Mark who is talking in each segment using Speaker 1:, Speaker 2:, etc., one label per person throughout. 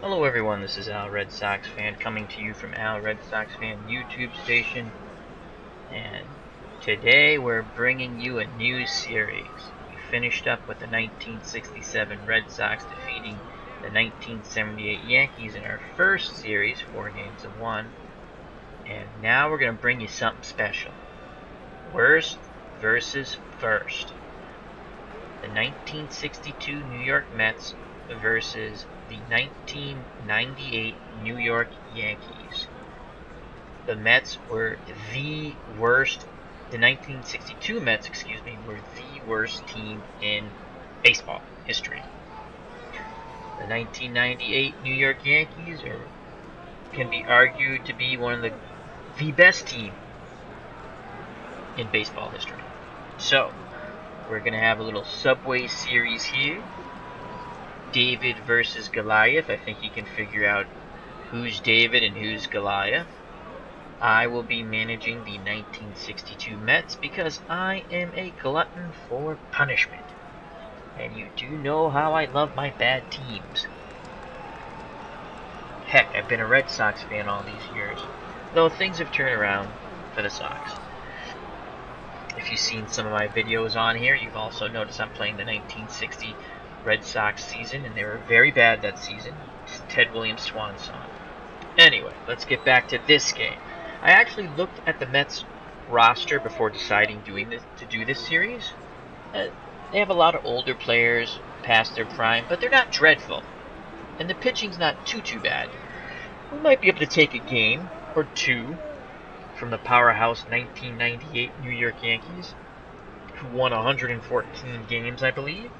Speaker 1: Hello everyone, this is Al Red Sox Fan coming to you from Al Red Sox Fan YouTube station, and today we're bringing you a new series. We finished up with the 1967 Red Sox defeating the 1978 Yankees in our first series, 4 games to 1, and now we're going to bring you something special. Worst versus first. The 1962 New York Mets versus the 1998 New York Yankees. The Mets were the worst, the 1962 Mets, were the worst team in baseball history. The 1998 New York Yankees can be argued to be one of the best team in baseball history. So, we're going to have a little Subway series here. David versus Goliath. I think you can figure out who's David and who's Goliath. I will be managing the 1962 Mets because I am a glutton for punishment. And you do know how I love my bad teams. Heck, I've been a Red Sox fan all these years, though things have turned around for the Sox. If you've seen some of my videos on here, you've also noticed I'm playing the 1960 Red Sox season, and they were very bad that season. It's Ted Williams' swan song. Anyway, let's get back to this game. I actually looked at the Mets roster before deciding to do this series. They have a lot of older players past their prime, but they're not dreadful. And the pitching's not too bad. We might be able to take a game or two from the powerhouse 1998 New York Yankees, who won 114 games, I believe.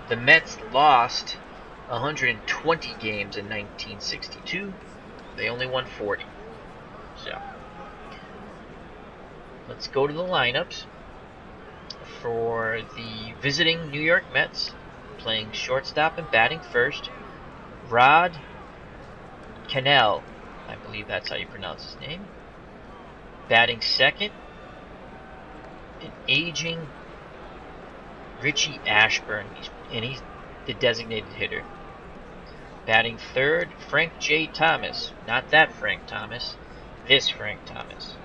Speaker 1: The Mets lost 120 games in 1962. They only won 40. So, let's go to the lineups. For the visiting New York Mets, playing shortstop and batting first, Rod Cannell, I believe that's how you pronounce his name. Batting second, an aging Richie Ashburn, he's the designated hitter. Batting third, Frank J. Thomas. Not that Frank Thomas, this Frank Thomas.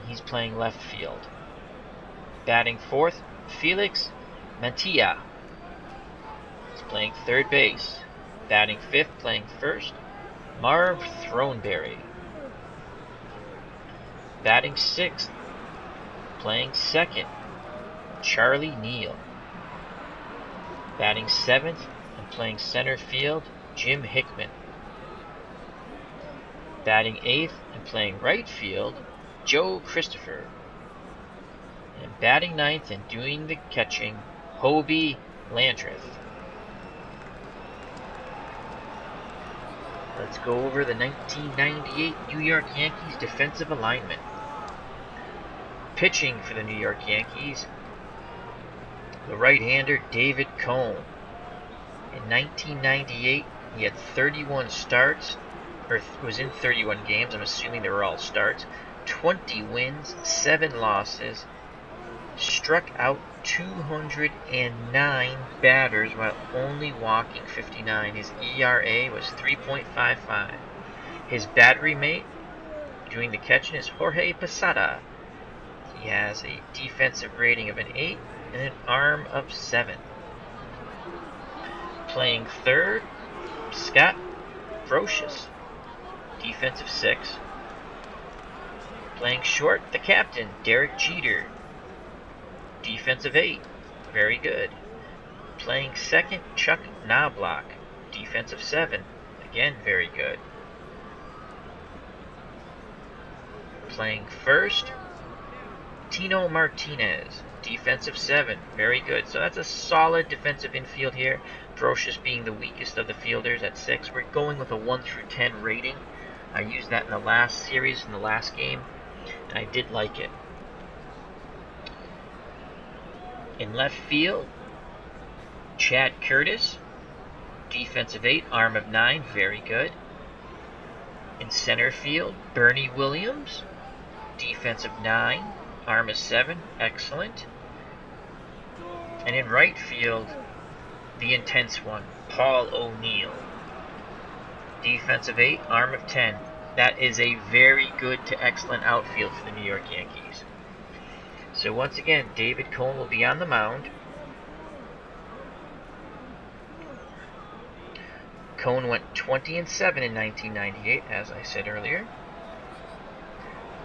Speaker 1: He's playing left field. Batting fourth, Felix Mantilla. He's playing third base. Batting fifth, playing first, Marv Throneberry. Batting sixth, playing second, Charlie Neal. Batting seventh and playing center field, Jim Hickman. Batting eighth and playing right field, Joe Christopher. And batting ninth and doing the catching, Hobie Landreth. Let's go over the 1998 New York Yankees defensive alignment. Pitching for the New York Yankees, the right-hander David Cone. In 1998, he had 31 starts, or was in 31 games. I'm assuming they were all starts. 20 wins, 7 losses. Struck out 209 batters while only walking 59. His ERA was 3.55. His battery mate doing the catching is Jorge Posada. He has a defensive rating of an 8 and an arm of 7. Playing third, Scott Brocious, defensive 6. Playing short, the captain, Derek Jeter, defensive 8, very good. Playing second, Chuck Knobloch, defensive 7, again very good. Playing first, Tino Martinez, defensive 7, very good. So that's a solid defensive infield here. Brocious being the weakest of the fielders at 6. We're going with a 1 through 10 rating. I used that in the last series, in the last game, and I did like it. In left field, Chad Curtis, defensive 8, arm of 9, very good. In center field, Bernie Williams, defensive 9, arm of 7, excellent. And in right field, the intense one, Paul O'Neill. Defensive 8, arm of 10. That is a very good to excellent outfield for the New York Yankees. So once again, David Cone will be on the mound. Cone went 20-7 in 1998, as I said earlier.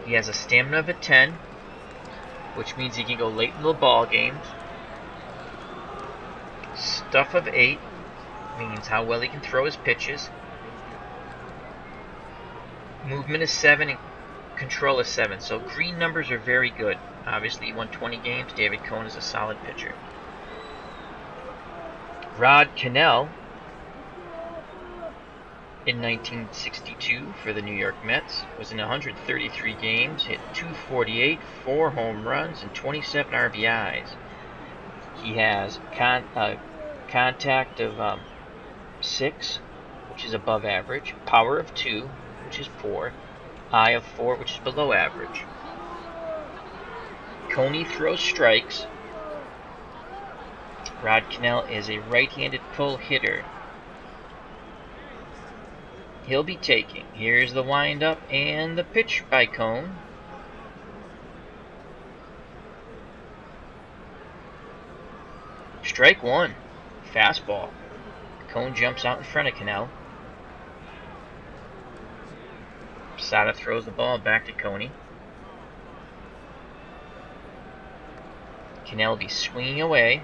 Speaker 1: He has a stamina of a 10, which means he can go late in the ball games. Stuff of 8 means how well he can throw his pitches. Movement is 7 and control is 7. So green numbers are very good. Obviously, he won 20 games. David Cone is a solid pitcher. Rod Cannell, in 1962 for the New York Mets, was in 133 games, hit .248, 4 home runs, and 27 RBIs. He has contact of 6, which is above average, power of 2, which is poor, eye of 4, which is below average. Coney throws strikes. Rod Cannell is a right-handed pull hitter. He'll be taking. Here's the windup and the pitch by Cone. Strike 1. Fastball. Cone jumps out in front of Cannell. Posada throws the ball back to Coney. Cannell will be swinging away.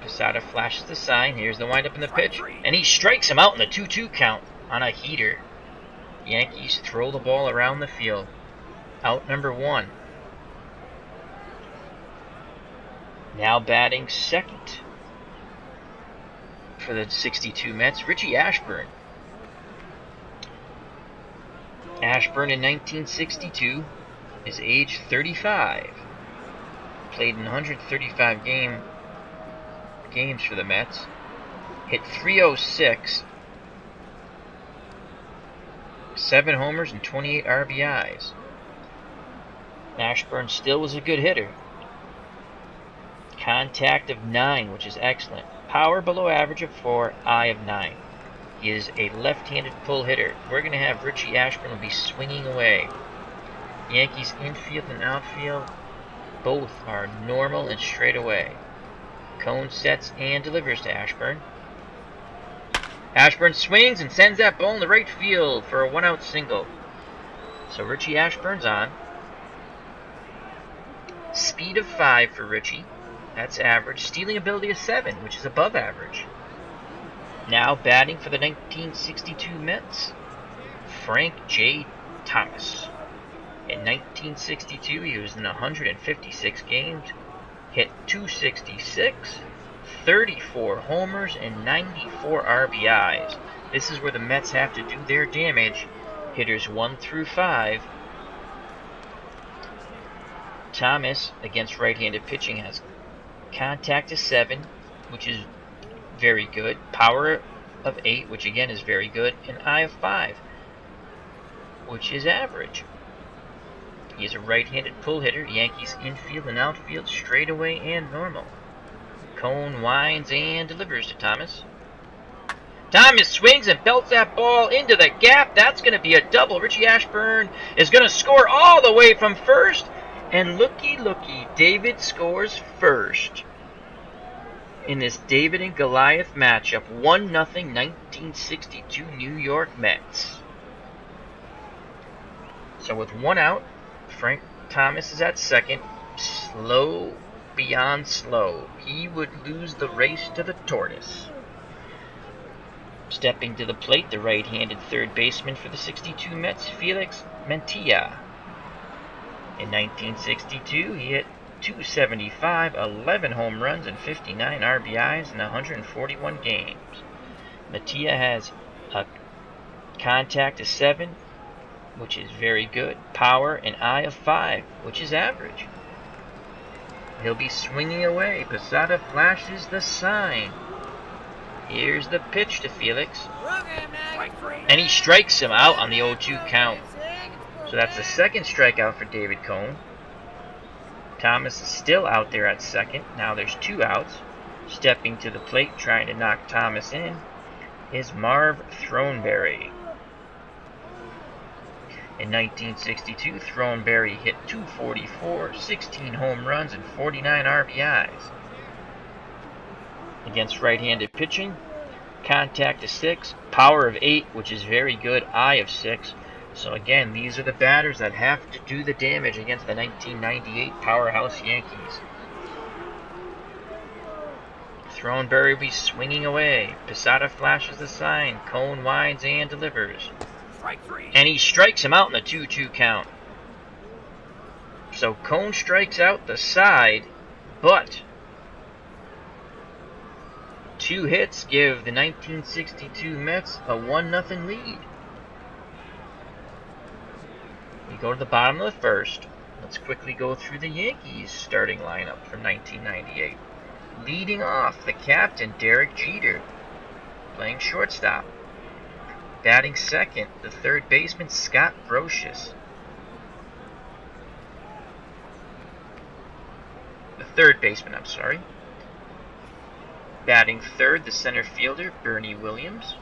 Speaker 1: Posada flashes the sign. Here's the windup and the pitch. And he strikes him out in the 2-2 count on a heater. Yankees throw the ball around the field. Out number 1. Now batting second for the 62 Mets, Richie Ashburn. Ashburn in 1962 is age 35. Played in 135 games for the Mets. Hit .306. 7 homers and 28 RBIs. Ashburn still was a good hitter. Contact of 9, which is excellent. Power below average of 4, eye of 9. He is a left-handed pull hitter. We're going to have Richie Ashburn will be swinging away. Yankees infield and outfield both are normal and straight away. Cone sets and delivers to Ashburn. Ashburn swings and sends that ball in the right field for a 1-out single. So Richie Ashburn's on. Speed of 5 for Richie. That's average. Stealing ability of 7, which is above average. Now batting for the 1962 Mets, Frank J. Thomas. In 1962, he was in 156 games, hit .266, 34 homers, and 94 RBIs. This is where the Mets have to do their damage. Hitters 1 through 5. Thomas, against right-handed pitching, has contact of 7, which is very good. Power of 8, which again is very good. And eye of 5, which is average. He is a right-handed pull hitter. Yankees infield and outfield straightaway and normal. Cone winds and delivers to Thomas. Thomas swings and belts that ball into the gap. That's going to be a double. Richie Ashburn is going to score all the way from first. And looky, David scores first in this David and Goliath matchup. 1-0 1962 New York Mets. So with 1 out, Frank Thomas is at second. Slow beyond slow. He would lose the race to the tortoise. Stepping to the plate, the right-handed third baseman for the 62 Mets, Felix Mantilla. In 1962, he hit .275, 11 home runs, and 59 RBIs in 141 games. Mantilla has a contact of 7, which is very good. Power and eye of 5, which is average. He'll be swinging away. Posada flashes the sign. Here's the pitch to Felix. And he strikes him out on the 0-2 count. So that's the second strikeout for David Cone. Thomas is still out there at second. Now there's 2 outs. Stepping to the plate, trying to knock Thomas in, is Marv Throneberry. In 1962, Throneberry hit .244, 16 home runs, and 49 RBIs. Against right-handed pitching, contact of 6, power of 8, which is very good, eye of 6. So again, these are the batters that have to do the damage against the 1998 powerhouse Yankees. Throneberry will be swinging away. Posada flashes the sign. Cone winds and delivers. And he strikes him out in the 2-2 count. So Cone strikes out the side, but 2 hits give the 1962 Mets a 1-0 lead. We go to the bottom of the first. Let's quickly go through the Yankees starting lineup from 1998. Leading off, the captain, Derek Jeter, playing shortstop. Batting second, the third baseman, Scott Brocious. Batting third, the center fielder, Bernie Williams.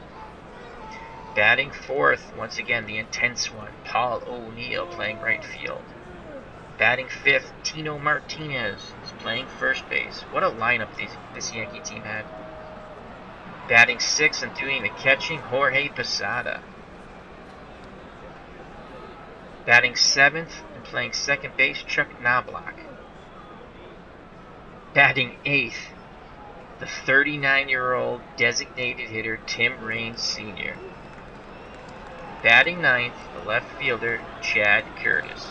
Speaker 1: Batting fourth, once again, the intense one, Paul O'Neill, playing right field. Batting fifth, Tino Martinez is playing first base. What a lineup this Yankee team had. Batting sixth and doing the catching, Jorge Posada. Batting seventh and playing second base, Chuck Knobloch. Batting eighth, the 39-year-old designated hitter, Tim Raines Sr. Batting ninth, the left fielder, Chad Curtis.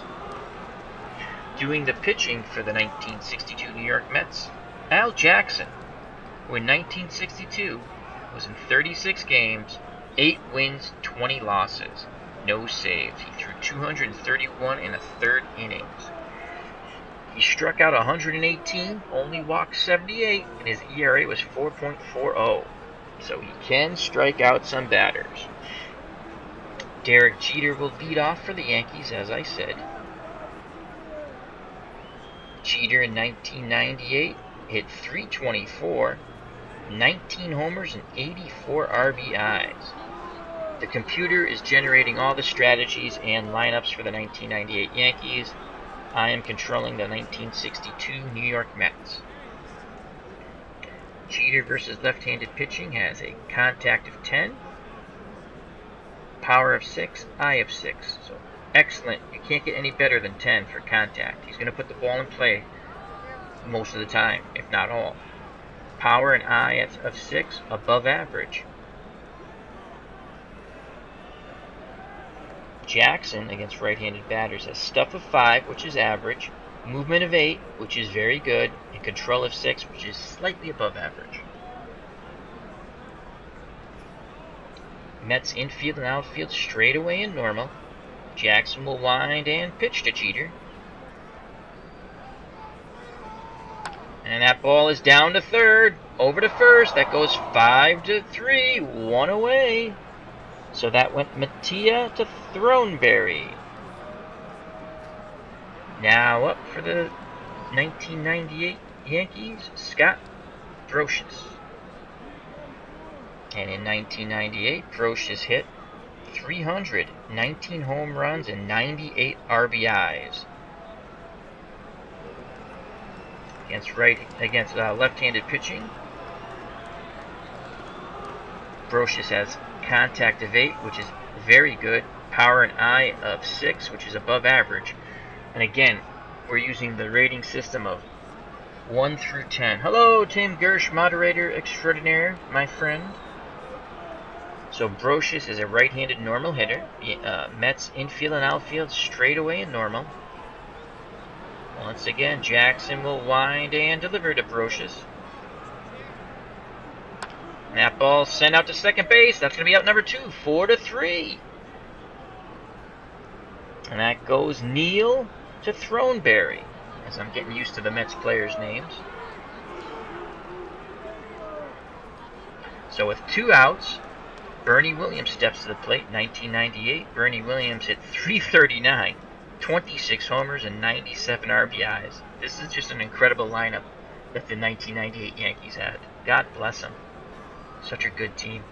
Speaker 1: Doing the pitching for the 1962 New York Mets, Al Jackson, who in 1962 was in 36 games, 8 wins, 20 losses, no saves. He threw 231 in the third innings. He struck out 118, only walked 78, and his ERA was 4.40. So he can strike out some batters. Derek Jeter will lead off for the Yankees, as I said. Jeter in 1998 hit .324, 19 homers, and 84 RBIs. The computer is generating all the strategies and lineups for the 1998 Yankees. I am controlling the 1962 New York Mets. Jeter versus left-handed pitching has a contact of 10, power of 6, eye of 6. So excellent. You can't get any better than 10 for contact. He's going to put the ball in play most of the time, if not all. Power and eye of 6, above average. Jackson against right-handed batters has stuff of 5, which is average, movement of 8, which is very good, and control of 6, which is slightly above average. Mets infield and outfield straight away and normal. Jackson will wind and pitch to Jeter. And that ball is down to third, over to first. That goes 5-3, 1 away. So that went Mattia to Throneberry. Now up for the 1998 Yankees, Scott Brocious. And in 1998, Brocious hit 300, 19 home runs, and 98 RBIs. Against left-handed pitching, Brocious has contact of 8, which is very good, power and eye of 6, which is above average. And again, we're using the rating system of 1 through 10. Hello, Tim Gersh, moderator extraordinaire, my friend. So Brocious is a right-handed normal hitter. Mets infield and outfield straight away and normal. Once again, Jackson will wind and deliver to Brocious. And that ball sent out to second base. That's going to be out number 2, 4-3. And that goes Neal to Throneberry, as I'm getting used to the Mets players' names. So with 2 outs, Bernie Williams steps to the plate. 1998, Bernie Williams hit .339, 26 homers and 97 RBIs. This is just an incredible lineup that the 1998 Yankees had. God bless them. Such a good team.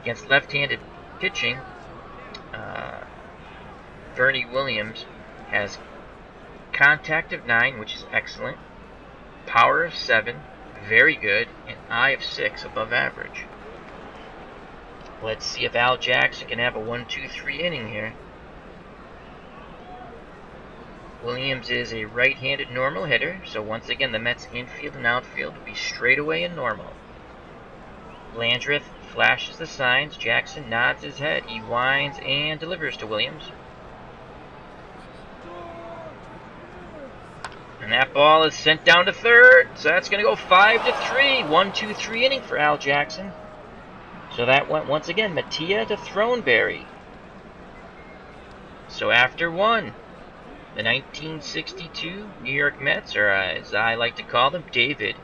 Speaker 1: Against left-handed pitching, Bernie Williams has contact of 9, which is excellent, power of 7, very good, and eye of 6, above average. Let's see if Al Jackson can have a 1-2-3 inning here. Williams is a right-handed normal hitter, so once again the Mets infield and outfield will be straightaway and normal. Landreth flashes the signs. Jackson nods his head. He winds and delivers to Williams. And that ball is sent down to third, so that's going to go 5-3. 1-2-3 inning for Al Jackson. So that went once again Mattia to Throneberry. So after one, the 1962 New York Mets, or as I like to call them, David,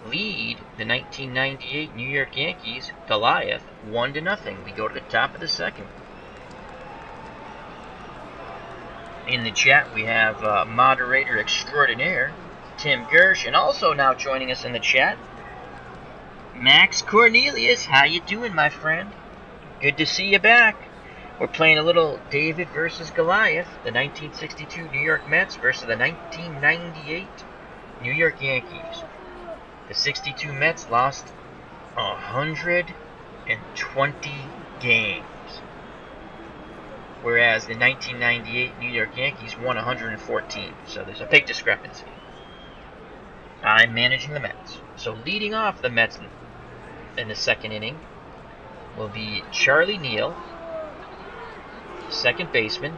Speaker 1: lead the 1998 New York Yankees, Goliath, 1-0. We go to the top of the second. In the chat, we have moderator extraordinaire, Tim Gersh, and also now joining us in the chat, Max Cornelius. How you doing, my friend? Good to see you back. We're playing a little David versus Goliath, the 1962 New York Mets versus the 1998 New York Yankees. The 62 Mets lost 120 games, whereas the 1998 New York Yankees won 114. So there's a big discrepancy. I'm managing the Mets. So leading off the Mets in the second inning will be Charlie Neal, second baseman.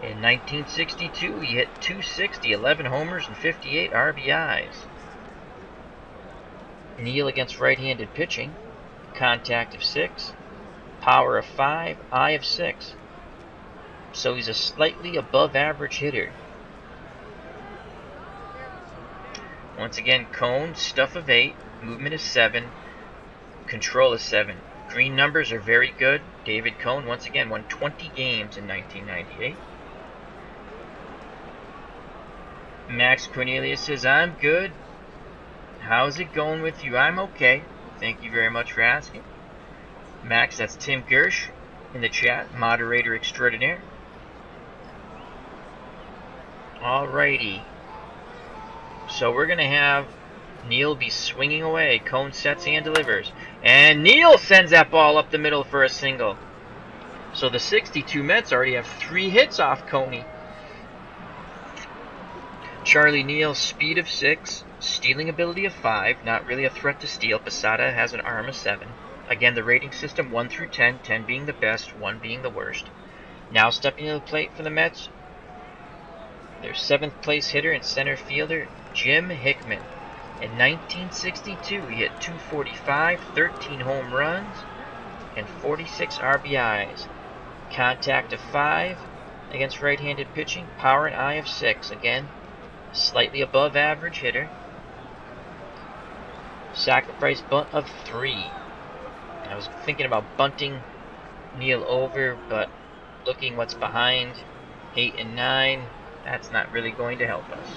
Speaker 1: In 1962, he hit .260, 11 homers, and 58 RBIs. Neal against right-handed pitching, contact of 6, power of 5, eye of 6. So he's a slightly above average hitter. Once again, Cone, stuff of 8, movement is 7, control is 7. Green numbers are very good. David Cone, once again, won 20 games in 1998. Max Cornelius says, I'm good. How's it going with you? I'm okay. Thank you very much for asking. Max, that's Tim Gersh in the chat, moderator extraordinaire. Alrighty. So we're going to have Neal be swinging away. Cone sets and delivers. And Neal sends that ball up the middle for a single. So the 62 Mets already have 3 hits off Coney. Charlie Neal's speed of 6, stealing ability of 5, not really a threat to steal. Posada has an arm of 7. Again, the rating system 1 through 10, 10 being the best, 1 being the worst. Now stepping to the plate for the Mets, their 7th place hitter and center fielder, Jim Hickman. In 1962, he hit .245, 13 home runs, and 46 RBIs. Contact of 5 against right-handed pitching, power and eye of 6. Again, slightly above average hitter. Sacrifice bunt of 3. I was thinking about bunting Neal over, but looking what's behind 8 and 9, that's not really going to help us.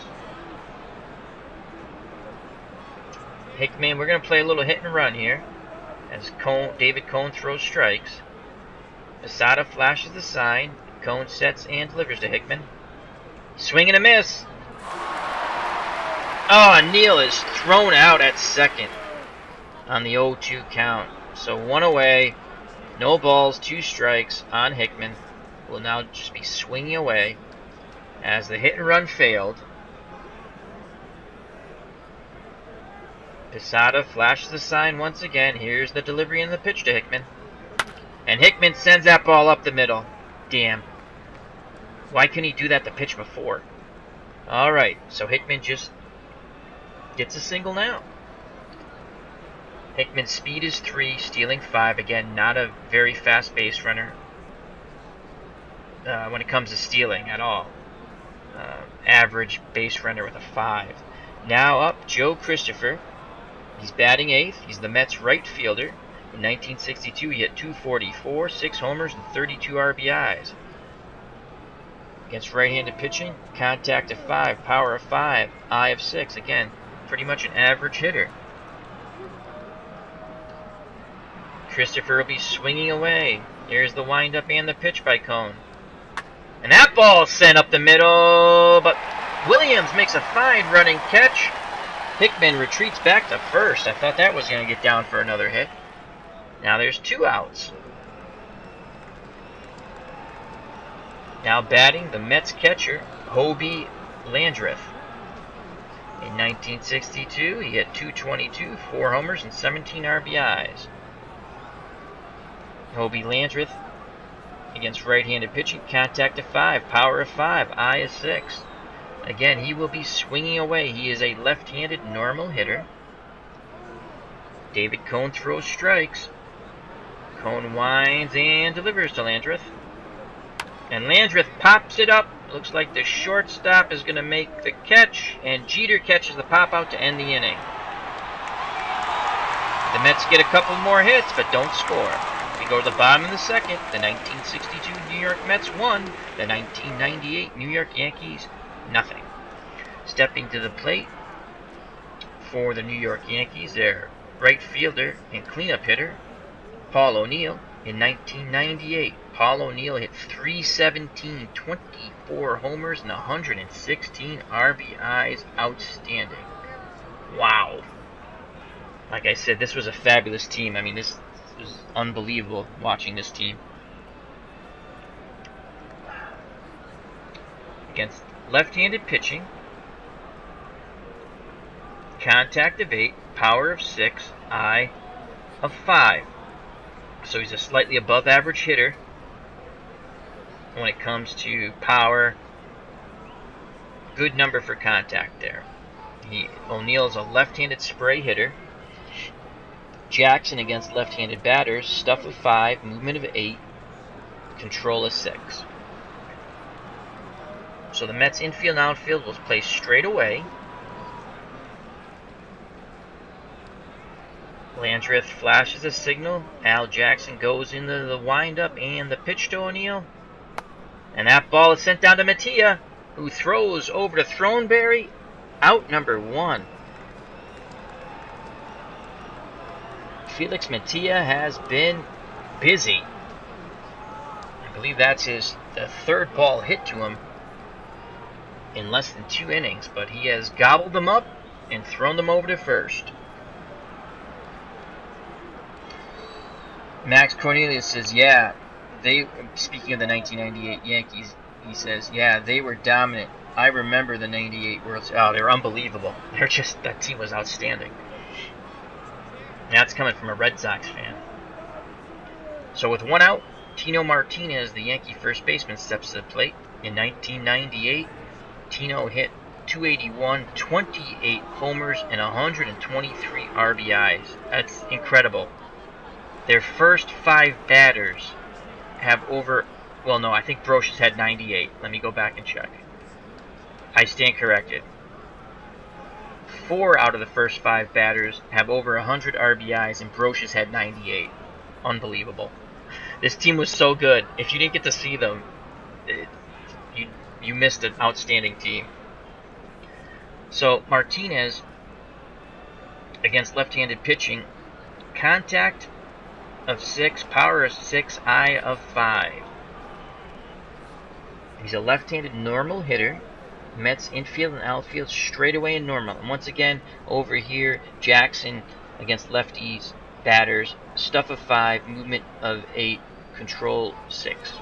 Speaker 1: Hickman, we're going to play a little hit and run here as David Cone throws strikes. Posada flashes the sign. Cone sets and delivers to Hickman. Swing and a miss. Oh, Neal is thrown out at second on the 0-2 count. So 1 away, no balls, 2 strikes on Hickman. Will now just be swinging away as the hit and run failed. Posada flashes the sign once again. Here's the delivery and the pitch to Hickman. And Hickman sends that ball up the middle. Damn. Why couldn't he do that the pitch before? Alright, so Hickman just gets a single now. Hickman's speed is 3, stealing 5. Again, not a very fast base runner when it comes to stealing at all. Average base runner with a 5. Now up, Joe Christopher. He's batting 8th. He's the Mets' right fielder. In 1962, he hit .244, 6 homers, and 32 RBIs. Against right-handed pitching, contact of 5, power of 5, eye of 6. Again, pretty much an average hitter. Christopher will be swinging away. Here's the windup and the pitch by Cone. And that ball sent up the middle, but Williams makes a fine running catch. Hickman retreats back to first. I thought that was going to get down for another hit. Now there's 2 outs. Now batting, the Mets catcher, Hobie Landreth. In 1962, he hit .222, 4 homers, and 17 RBIs. Hobie Landreth against right-handed pitching, contact of 5, power of 5, eye of 6. Again, he will be swinging away. He is a left-handed normal hitter. David Cone throws strikes. Cone winds and delivers to Landreth. And Landreth pops it up. Looks like the shortstop is going to make the catch. And Jeter catches the pop-out to end the inning. The Mets get a couple more hits, but don't score. We go to the bottom of the second. The 1962 New York Mets won. The 1998 New York Yankees, nothing. Stepping to the plate for the New York Yankees, their right fielder and cleanup hitter, Paul O'Neill. In 1998, Paul O'Neill hit .317, 24 homers, and 116 RBIs. Outstanding. Wow. Like I said, this was a fabulous team. I mean, this was unbelievable watching this team. Against left-handed pitching, contact of 8, power of 6, eye of 5. So he's a slightly above average hitter when it comes to power. Good number for contact there. O'Neill's a left-handed spray hitter. Jackson against left-handed batters, stuff of 5, movement of 8, control of 6. So the Mets infield and outfield was placed straight away. Landreth flashes a signal. Al Jackson goes into the windup and the pitch to O'Neill. And that ball is sent down to Mattia, who throws over to Throneberry. Out number 1. Felix Mattia has been busy. I believe that's the 3rd ball hit to him in less than 2 innings, but he has gobbled them up and thrown them over to first. Max Cornelius says, speaking of the 1998 Yankees, he says, they were dominant. I remember the 98 World Series. Oh, they were unbelievable. That team was outstanding. That's coming from a Red Sox fan. So with 1 out, Tino Martinez, the Yankee first baseman, steps to the plate. In 1998, Tino hit .281, 28 homers, and 123 RBIs. That's incredible. Their first 5 batters have over... Well, no, I think Brocious had 98. Let me go back and check. I stand corrected. 4 out of the first 5 batters have over 100 RBIs, and Brocious had 98. Unbelievable. This team was so good. If you didn't get to see them, you missed an outstanding team. So Martinez, against left-handed pitching, contact of 6, power of 6, eye of 5. He's a left-handed normal hitter. Mets infield and outfield straight away in normal. And once again, over here, Jackson against lefties, batters, stuff of 5, movement of 8, control 6.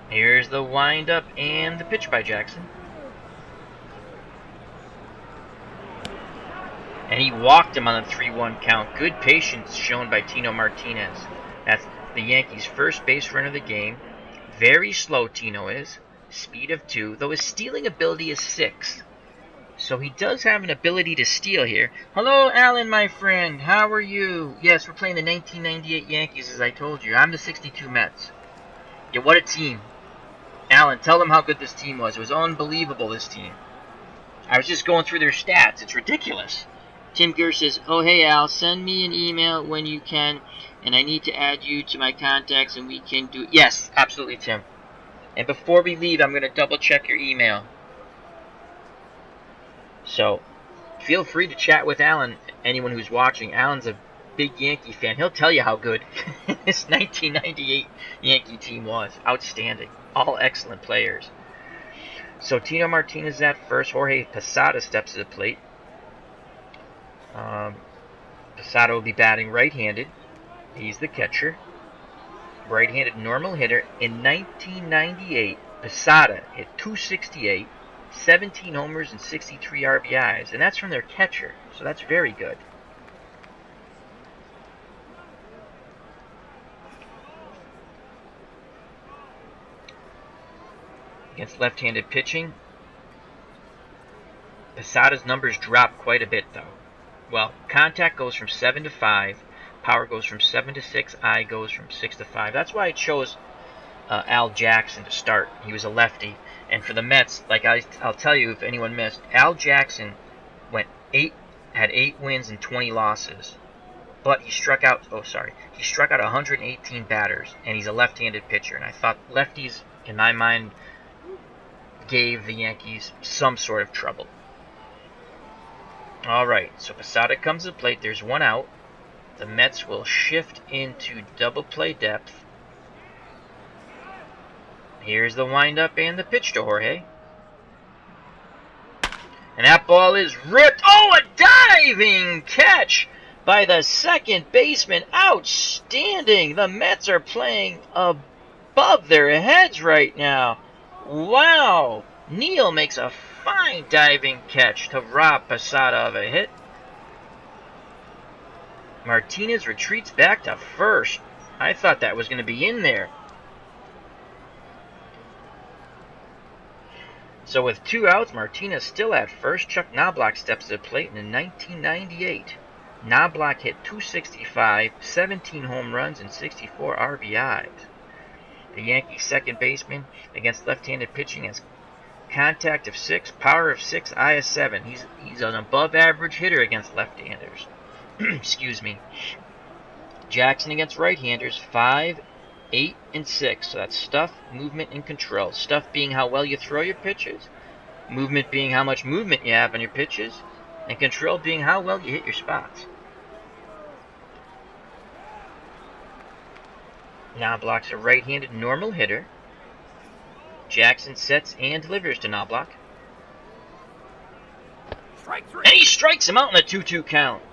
Speaker 1: Here's the windup and the pitch by Jackson. And he walked him on a 3-1 count. Good patience shown by Tino Martinez. That's the Yankees' first base runner of the game. Very slow, Tino is. Speed of 2, though his stealing ability is 6. So he does have an ability to steal here. Hello, Alan, my friend. How are you? Yes, we're playing the 1998 Yankees, as I told you. I'm the 62 Mets. Yeah, what a team. Alan, tell them how good this team was. It was unbelievable, this team. I was just going through their stats. It's ridiculous. Tim Gurr says, oh, hey, Al, send me an email when you can, and I need to add you to my contacts, and we can do it. Yes, absolutely, Tim. And before we leave, I'm going to double check your email. So, feel free to chat with Alan, anyone who's watching. Alan's a big Yankee fan. He'll tell you how good this 1998 Yankee team was. Outstanding. All excellent players. So, Tino Martinez is at first. Jorge Posada steps to the plate. Posada will be batting right-handed. He's the catcher. Right-handed normal hitter. In 1998, Posada hit .268, 17 homers and 63 RBIs, and that's from their catcher, so that's very good. Against left-handed pitching, Posada's numbers drop quite a bit, though. Well, contact goes from 7 to 5, power goes from 7 to 6, eye goes from 6 to 5. That's why I chose Al Jackson to start. He was a lefty. And for the Mets, like I'll tell you if anyone missed, Al Jackson had 8 wins and 20 losses. But he struck out 118 batters, and he's a left-handed pitcher. And I thought lefties, in my mind, gave the Yankees some sort of trouble. Alright, so Posada comes to the plate. There's one out. The Mets will shift into double play depth. Here's the windup and the pitch to Jorge. And that ball is ripped. Oh, a diving catch by the second baseman. Outstanding. The Mets are playing above their heads right now. Wow. Neal makes a fine diving catch to rob Posada of a hit. Martinez retreats back to first. I thought that was going to be in there. So with 2 outs, Martinez still at first. Chuck Knobloch steps to the plate, and in 1998, Knobloch hit .265, 17 home runs, and 64 RBIs. The Yankees' second baseman against left-handed pitching has contact of 6, power of 6, eye of 7. He's an above-average hitter against left-handers. Excuse me. Jackson against right-handers, 5, 8, and 6. So that's stuff, movement, and control. Stuff being how well you throw your pitches. Movement being how much movement you have on your pitches. And control being how well you hit your spots. Knobloch's a right-handed normal hitter. Jackson sets and delivers to Knobloch. And he strikes him out in a 2-2 count.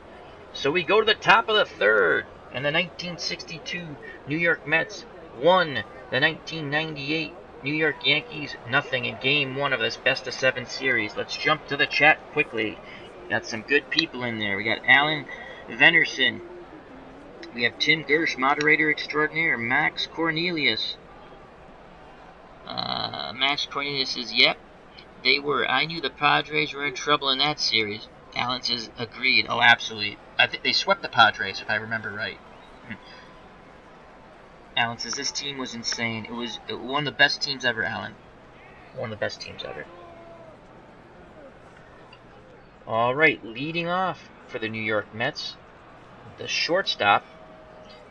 Speaker 1: So we go to the top of the third. And the 1962 New York Mets won the 1998 New York Yankees nothing in Game 1 of this best-of-7 series. Let's jump to the chat quickly. Got some good people in there. We got Alan Vennerson. We have Tim Gersh, moderator extraordinaire. Max Cornelius. Max Cornelius says, yep, I knew the Padres were in trouble in that series. Alan says, agreed. Oh, absolutely. I think they swept the Padres, if I remember right. Alan says, this team was insane. It was one of the best teams ever, Alan. One of the best teams ever. Alright, leading off for the New York Mets, the shortstop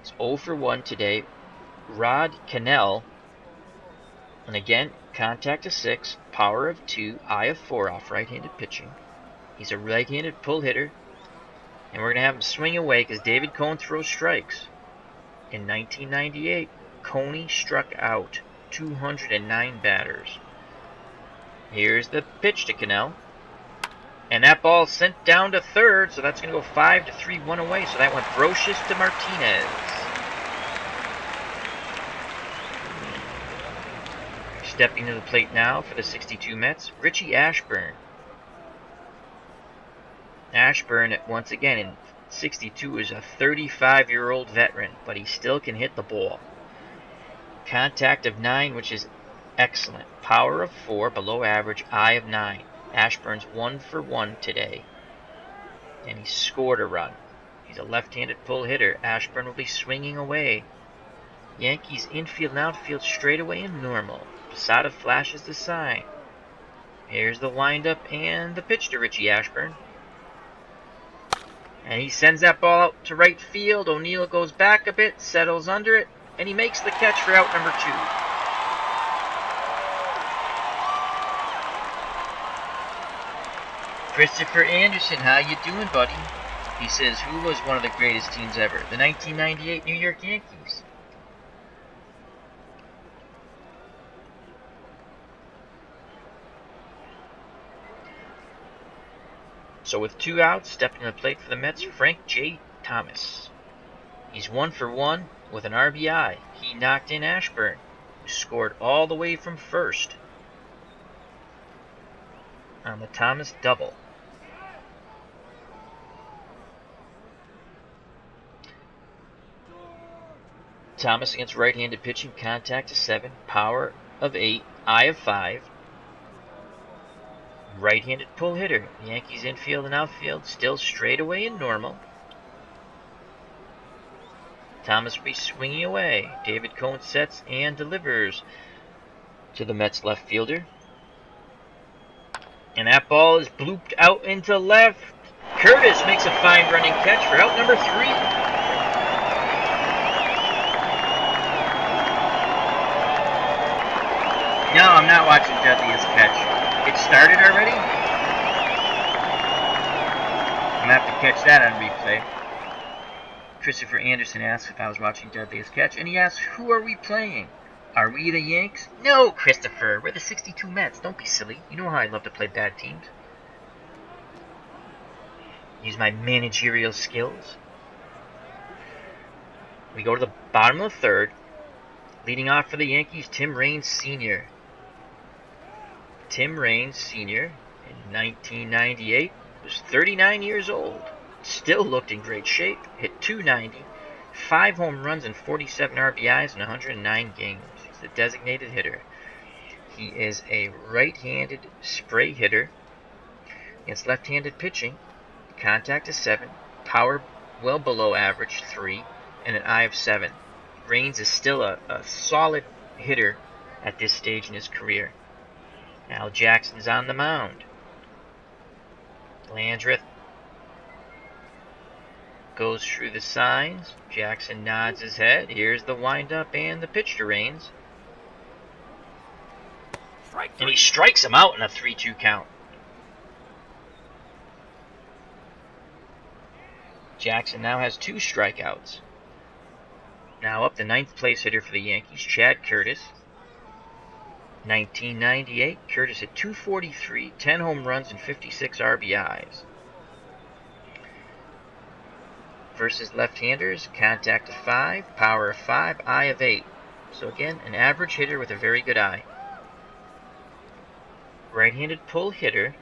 Speaker 1: is 0 for 1 today. Rod Cannell. And again, contact of 6, power of 2, eye of 4 off right-handed pitching. He's a right-handed pull hitter. And we're going to have him swing away because David Cone throws strikes. In 1998, Coney struck out 209 batters. Here's the pitch to Cannell. And that ball sent down to third, so that's going to go 5-3, 1 away. So that went Brocious to Martinez. Stepping to the plate now for the 62 Mets, Richie Ashburn. Ashburn, once again, in 62 is a 35-year-old veteran, but he still can hit the ball. Contact of 9, which is excellent. Power of 4, below average, eye of 9. Ashburn's 1 for 1 today. And he scored a run. He's a left-handed pull hitter. Ashburn will be swinging away. Yankees infield and outfield straight away and normal. Posada flashes the sign. Here's the windup and the pitch to Richie Ashburn. And he sends that ball out to right field. O'Neill goes back a bit, settles under it, and he makes the catch for out number 2. Christopher Anderson, how you doing, buddy? He says, who was one of the greatest teams ever? The 1998 New York Yankees. So with 2 outs, stepping to the plate for the Mets, Frank J. Thomas. He's 1 for 1 with an RBI. He knocked in Ashburn, who scored all the way from first on the Thomas double. Thomas against right-handed pitching, contact of 7, power of 8, eye of 5. Right-handed pull hitter. The Yankees infield and outfield still straightaway and normal. Thomas will be swinging away. David Cohn sets and delivers to the Mets left fielder. And that ball is blooped out into left. Curtis makes a fine running catch for out number 3. No, I'm not watching Deadliest Catch. It started already? I'm going to have to catch that on replay. Christopher Anderson asks if I was watching Deadliest Catch, and he asks, who are we playing? Are we the Yanks? No, Christopher, we're the 62 Mets. Don't be silly. You know how I love to play bad teams. Use my managerial skills. We go to the bottom of the 3rd. Leading off for the Yankees, Tim Raines Sr. Tim Raines Sr. in 1998 was 39 years old. Still looked in great shape. Hit .290, 5 home runs and 47 RBIs in 109 games. He's the designated hitter. He is a right-handed spray hitter against left-handed pitching. Contact of 7, power well below average 3, and an eye of 7. Raines is still a solid hitter at this stage in his career. Al Jackson's on the mound. Landreth goes through the signs. Jackson nods his head. Here's the windup and the pitch to Raines. And he strikes him out in a 3-2 count. Jackson now has 2 strikeouts. Now up the 9th place hitter for the Yankees, Chad Curtis. 1998, Curtis hit .243, 10 home runs and 56 RBIs. Versus left-handers, contact of 5, power of 5, eye of 8. So again, an average hitter with a very good eye. Right-handed pull hitter.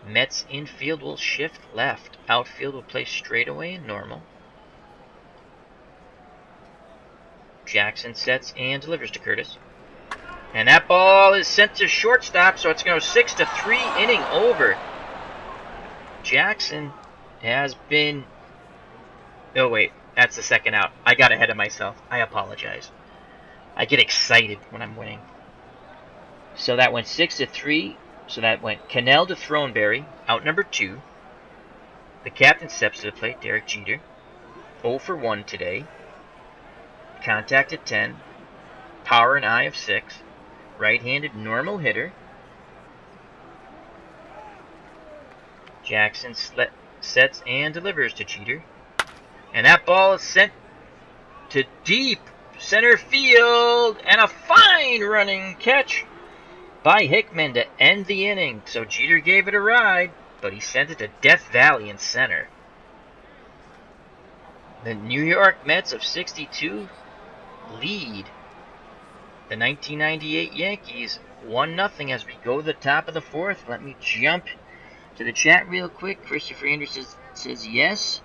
Speaker 1: Mets infield will shift left. Outfield will play straightaway and normal. Jackson sets and delivers to Curtis. And that ball is sent to shortstop, so it's going to go 6-3, inning over. Jackson has been... Oh, wait. That's the second out. I got ahead of myself. I apologize. I get excited when I'm winning. So that went 6-3. So that went Cannell to Throneberry, out number 2. The captain steps to the plate, Derek Jeter. 0 for 1 today. Contact at 10. Power and eye of 6. Right-handed normal hitter. Jackson sets and delivers to Jeter. And that ball is sent to deep center field. And a fine running catch by Hickman to end the inning. So Jeter gave it a ride, but he sent it to Death Valley in center. The New York Mets of 62 lead the 1998 Yankees 1-0 as we go to the top of the 4th. Let me jump to the chat real quick. Christopher Anderson says yes.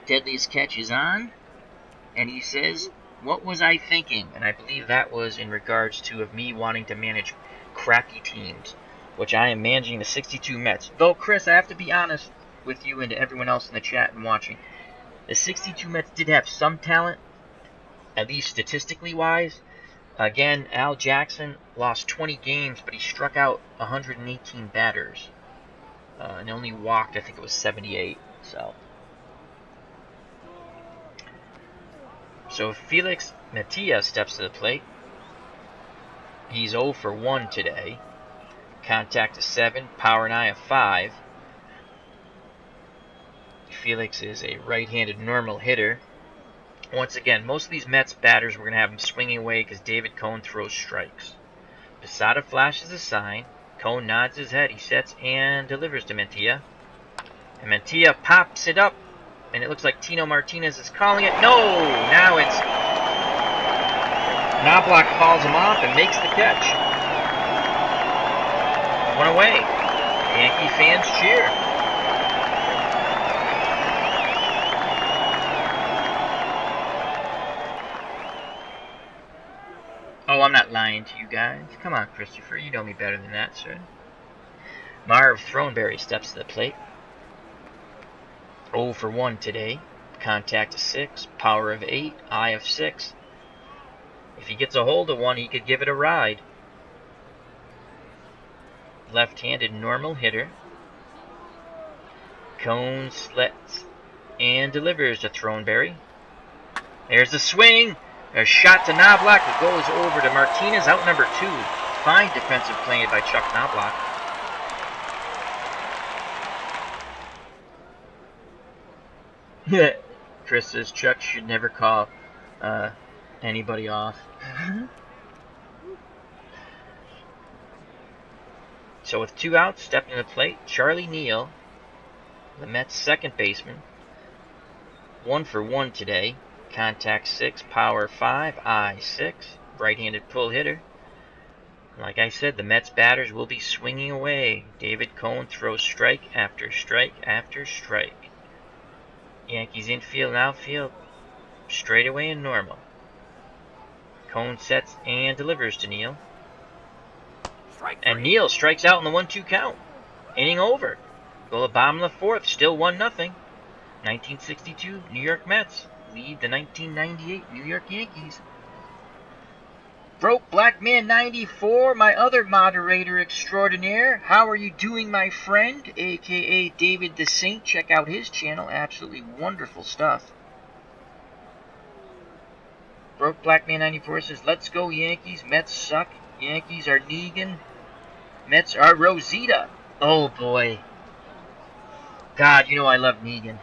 Speaker 1: Deadliest Catch is on. And he says, what was I thinking? And I believe that was in regards to of me wanting to manage crappy teams, which I am managing the 62 Mets. Though, Chris, I have to be honest with you and to everyone else in the chat and watching. The 62 Mets did have some talent, at least statistically wise. Again, Al Jackson lost 20 games, but he struck out 118 batters. And only walked, I think it was 78. So Felix Mejia steps to the plate. He's 0 for 1 today. Contact to 7, power and eye of 5. Felix is a right-handed normal hitter. Once again, most of these Mets batters, we're going to have them swinging away because David Cone throws strikes. Posada flashes a sign. Cone nods his head. He sets and delivers to Mantilla. And Mantilla pops it up. And it looks like Tino Martinez is calling it. No! Now it's Knobloch calls him off and makes the catch. One away. Yankee fans cheer. Oh, I'm not lying to you guys. Come on, Christopher. You know me better than that, sir. Marv Throneberry steps to the plate. 0 for 1 today. Contact to 6, power of 8, eye of 6. If he gets a hold of one, he could give it a ride. Left-handed normal hitter. Cone slets and delivers to Throneberry. There's the swing. A shot to Knobloch. The goal is over to Martinez, out number 2. Fine defensive play by Chuck Knobloch. Chris says Chuck should never call anybody off. So with 2 outs, stepping to the plate, Charlie Neal, the Mets' second baseman. 1 for 1 today. Contact 6, power 5, eye 6. Right-handed pull hitter. Like I said, the Mets batters will be swinging away. David Cone throws strike after strike after strike. Yankees infield and outfield straightaway and normal. Cone sets and delivers to Neal. And Neal strikes out in the 1-2 count. Inning over. Go to the bottom of the 4th, still 1-0. 1962 New York Mets lead the 1998 New York Yankees. Broke Black Man 94, my other moderator extraordinaire. How are you doing, my friend? AKA David the Saint. Check out his channel. Absolutely wonderful stuff. Broke Black Man 94 says, let's go Yankees. Mets suck. Yankees are Negan. Mets are Rosita. Oh boy. God, you know I love Negan.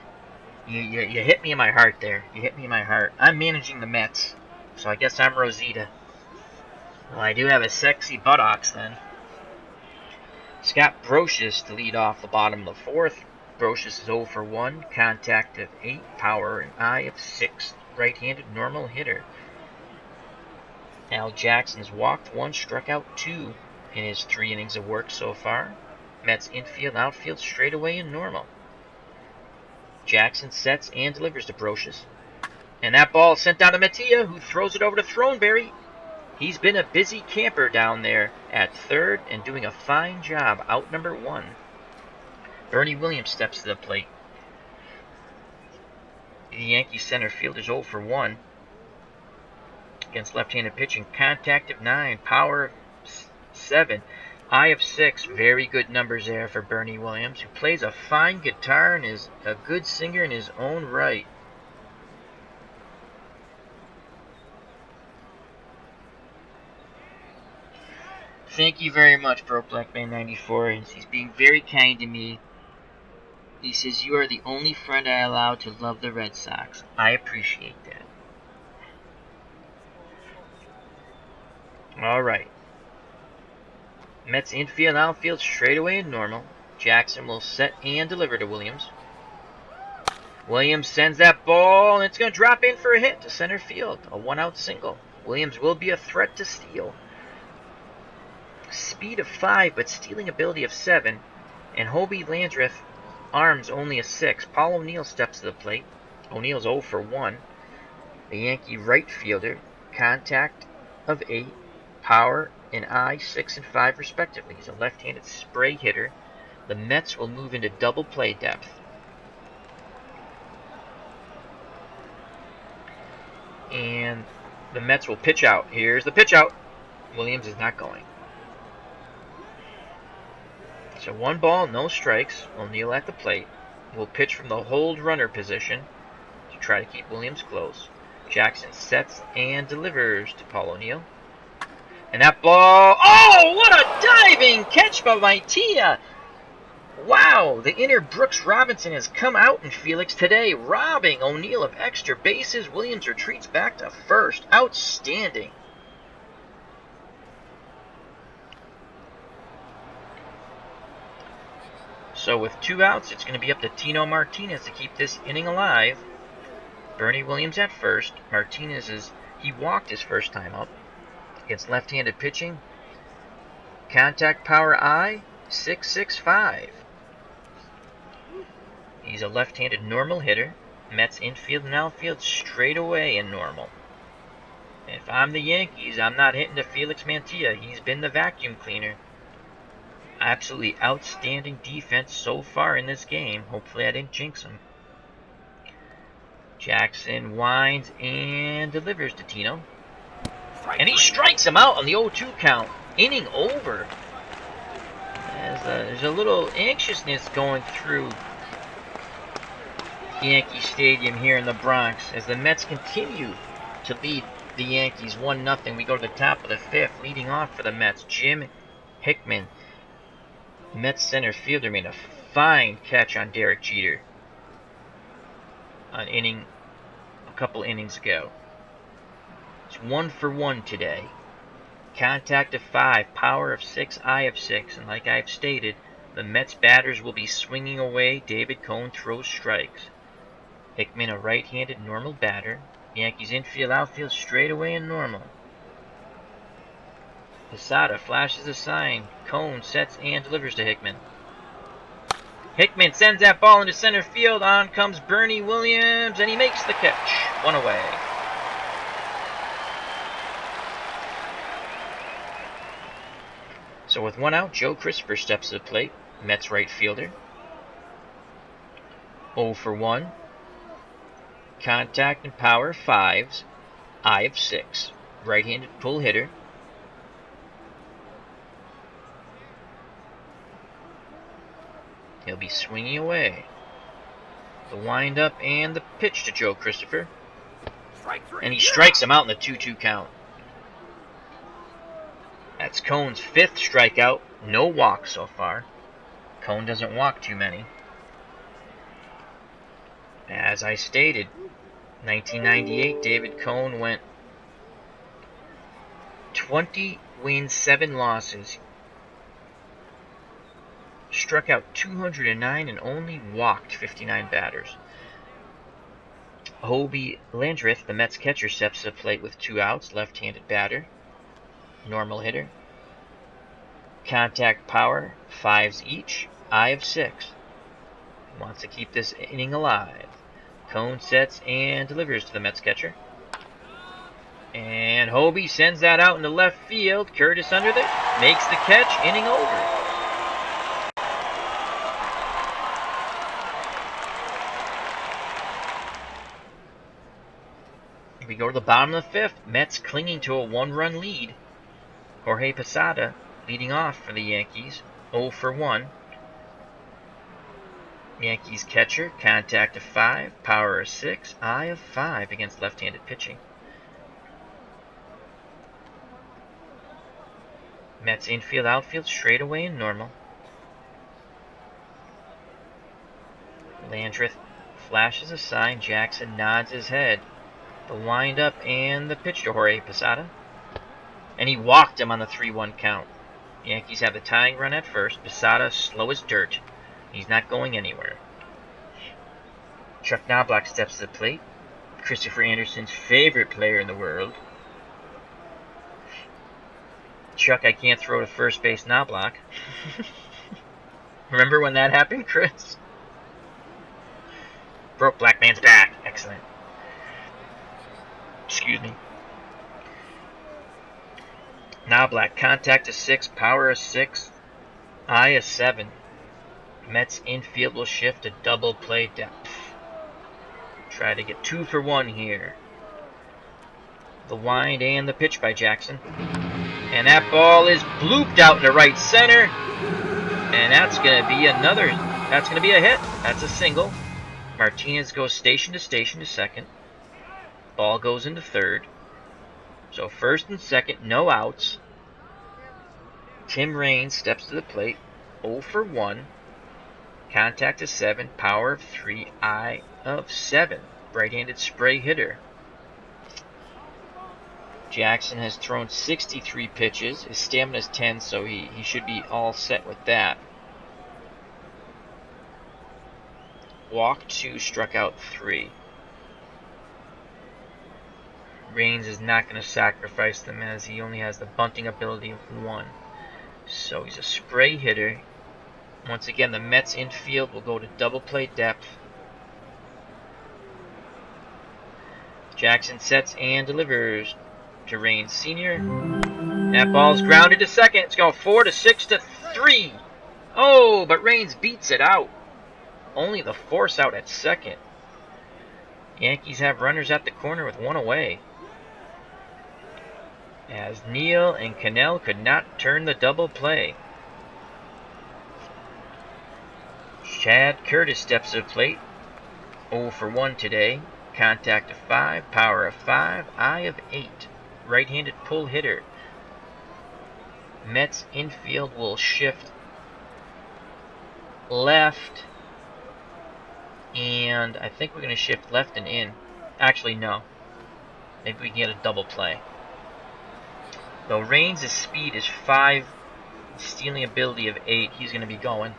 Speaker 1: You hit me in my heart there. You hit me in my heart. I'm managing the Mets, so I guess I'm Rosita. Well, I do have a sexy buttocks then. Scott Brocious to lead off the bottom of the 4th. Brocious is 0 for 1. Contact of 8. Power and eye of 6. Right-handed normal hitter. Al Jackson's walked 1, struck out 2 in his 3 innings of work so far. Mets infield, outfield straightaway and normal. Jackson sets and delivers to Brocious. And that ball is sent down to Mantilla, who throws it over to Throneberry. He's been a busy camper down there at 3rd and doing a fine job, out number 1. Bernie Williams steps to the plate. The Yankee center fielder's 0 for 1 against left-handed pitching. Contact of 9, power of 7, eye of 6. Very good numbers there for Bernie Williams, who plays a fine guitar and is a good singer in his own right. Thank you very much, Broke Black Man 94. He's being very kind to me. He says, you are the only friend I allow to love the Red Sox. I appreciate that. Alright. Mets infield and outfield straightaway and normal. Jackson will set and deliver to Williams. Williams sends that ball, and it's going to drop in for a hit to center field. A 1-out single. Williams will be a threat to steal. Speed of 5, but stealing ability of 7. And Hobie Landreth arms only a 6. Paul O'Neill steps to the plate. O'Neill's 0 for 1. The Yankee right fielder. Contact of 8. Power and eye 6 and 5 respectively. He's a left-handed spray hitter. The Mets will move into double play depth. And the Mets will pitch out. Here's the pitch out. Williams is not going. So 1 ball, no strikes. O'Neill at the plate. Will pitch from the hold runner position to try to keep Williams close. Jackson sets and delivers to Paul O'Neill. And that ball, oh, what a diving catch by Maitia! Wow, the inner Brooks Robinson has come out in Felix today, robbing O'Neill of extra bases. Williams retreats back to first. Outstanding. So with 2 outs, it's going to be up to Tino Martinez to keep this inning alive. Bernie Williams at first. Martinez he walked his first time up against left-handed pitching. Contact power I, 665. He's a left-handed normal hitter. Mets infield and outfield straight away in normal. If I'm the Yankees, I'm not hitting to Felix Mantilla. He's been the vacuum cleaner. Absolutely outstanding defense so far in this game. Hopefully I didn't jinx him. Jackson winds and delivers to Tino. And he strikes him out on the 0-2 count. Inning over. There's a little anxiousness going through Yankee Stadium here in the Bronx as the Mets continue to lead the Yankees 1-0. We go to the top of the 5th. Leading off for the Mets, Jim Hickman. Mets center fielder made a fine catch on Derek Jeter a couple innings ago. It's 1 for 1 today. Contact of 5, power of 6, eye of 6, and like I've stated, the Mets batters will be swinging away. David Cone throws strikes. Hickman, a right-handed normal batter. Yankees infield, outfield straight away in normal. Posada flashes a sign. Cone sets and delivers to Hickman. Hickman sends that ball into center field. On comes Bernie Williams, and he makes the catch. 1 away. So with 1 out, Joe Christopher steps to the plate. Mets right fielder. 0 for 1. Contact and power 5s. Eye of 6. Right-handed pull hitter. He'll be swinging away. The windup and the pitch to Joe Christopher. And he strikes him out in the 2-2 count. That's Cone's 5th strikeout. No walks so far. Cone doesn't walk too many. As I stated, 1998, David Cone went 20 wins, 7 losses. Struck out 209 and only walked 59 batters. Hobie Landreth, the Mets catcher, steps to the plate with 2 outs. Left-handed batter. Normal hitter. Contact power, 5s each. Eye of 6. Wants to keep this inning alive. Cone sets and delivers to the Mets catcher. And Hobie sends that out into left field. Curtis under there makes the catch. Inning over. We go to the bottom of the 5th. Mets clinging to a 1-run lead. Jorge Posada leading off for the Yankees. 0 for 1. Yankees catcher, contact of 5, power of 6, eye of 5 against left-handed pitching. Mets infield, outfield straight away in normal. Landreth flashes a sign. Jackson nods his head. The windup and the pitch to Jorge Posada. And he walked him on the 3-1 count. Yankees have the tying run at first. Posada slow as dirt. He's not going anywhere. Chuck Knobloch steps to the plate. Christopher Anderson's favorite player in the world. Chuck, I can't throw to first base, Knobloch. Remember when that happened, Chris? Broke black man's back. Excellent. Excuse me. Knobloch, contact of 6, power of 6, eye of 7. Mets infield will shift to double play depth. Try to get 2 for 1 here. The wind and the pitch by Jackson. And that ball is blooped out into right center. And that's going to be that's going to be a hit. That's a single. Martinez goes station to second. Ball goes into third. So first and second, no outs. Tim Raines steps to the plate. 0 for 1. Contact of 7. Power of 3. Eye of 7. Right-handed spray hitter. Jackson has thrown 63 pitches. His stamina is 10, so he should be all set with that. Walked 2, struck out 3. Raines is not going to sacrifice them as he only has the bunting ability of 1. So he's a spray hitter. Once again, the Mets infield will go to double play depth. Jackson sets and delivers to Raines Sr. That ball's grounded to second. It's going 4-6-3. Oh, but Raines beats it out. Only the force out at second. Yankees have runners at the corner with 1 away, as Neal and Cannell could not turn the double play. Chad Curtis steps to the plate. 0 for 1 today. Contact of 5, power of 5, eye of 8. Right-handed pull hitter. Mets infield will shift left, and I think we're going to shift left and in. Actually, no. Maybe we can get a double play. Though Raines' speed is 5, stealing ability of 8, he's going to be going.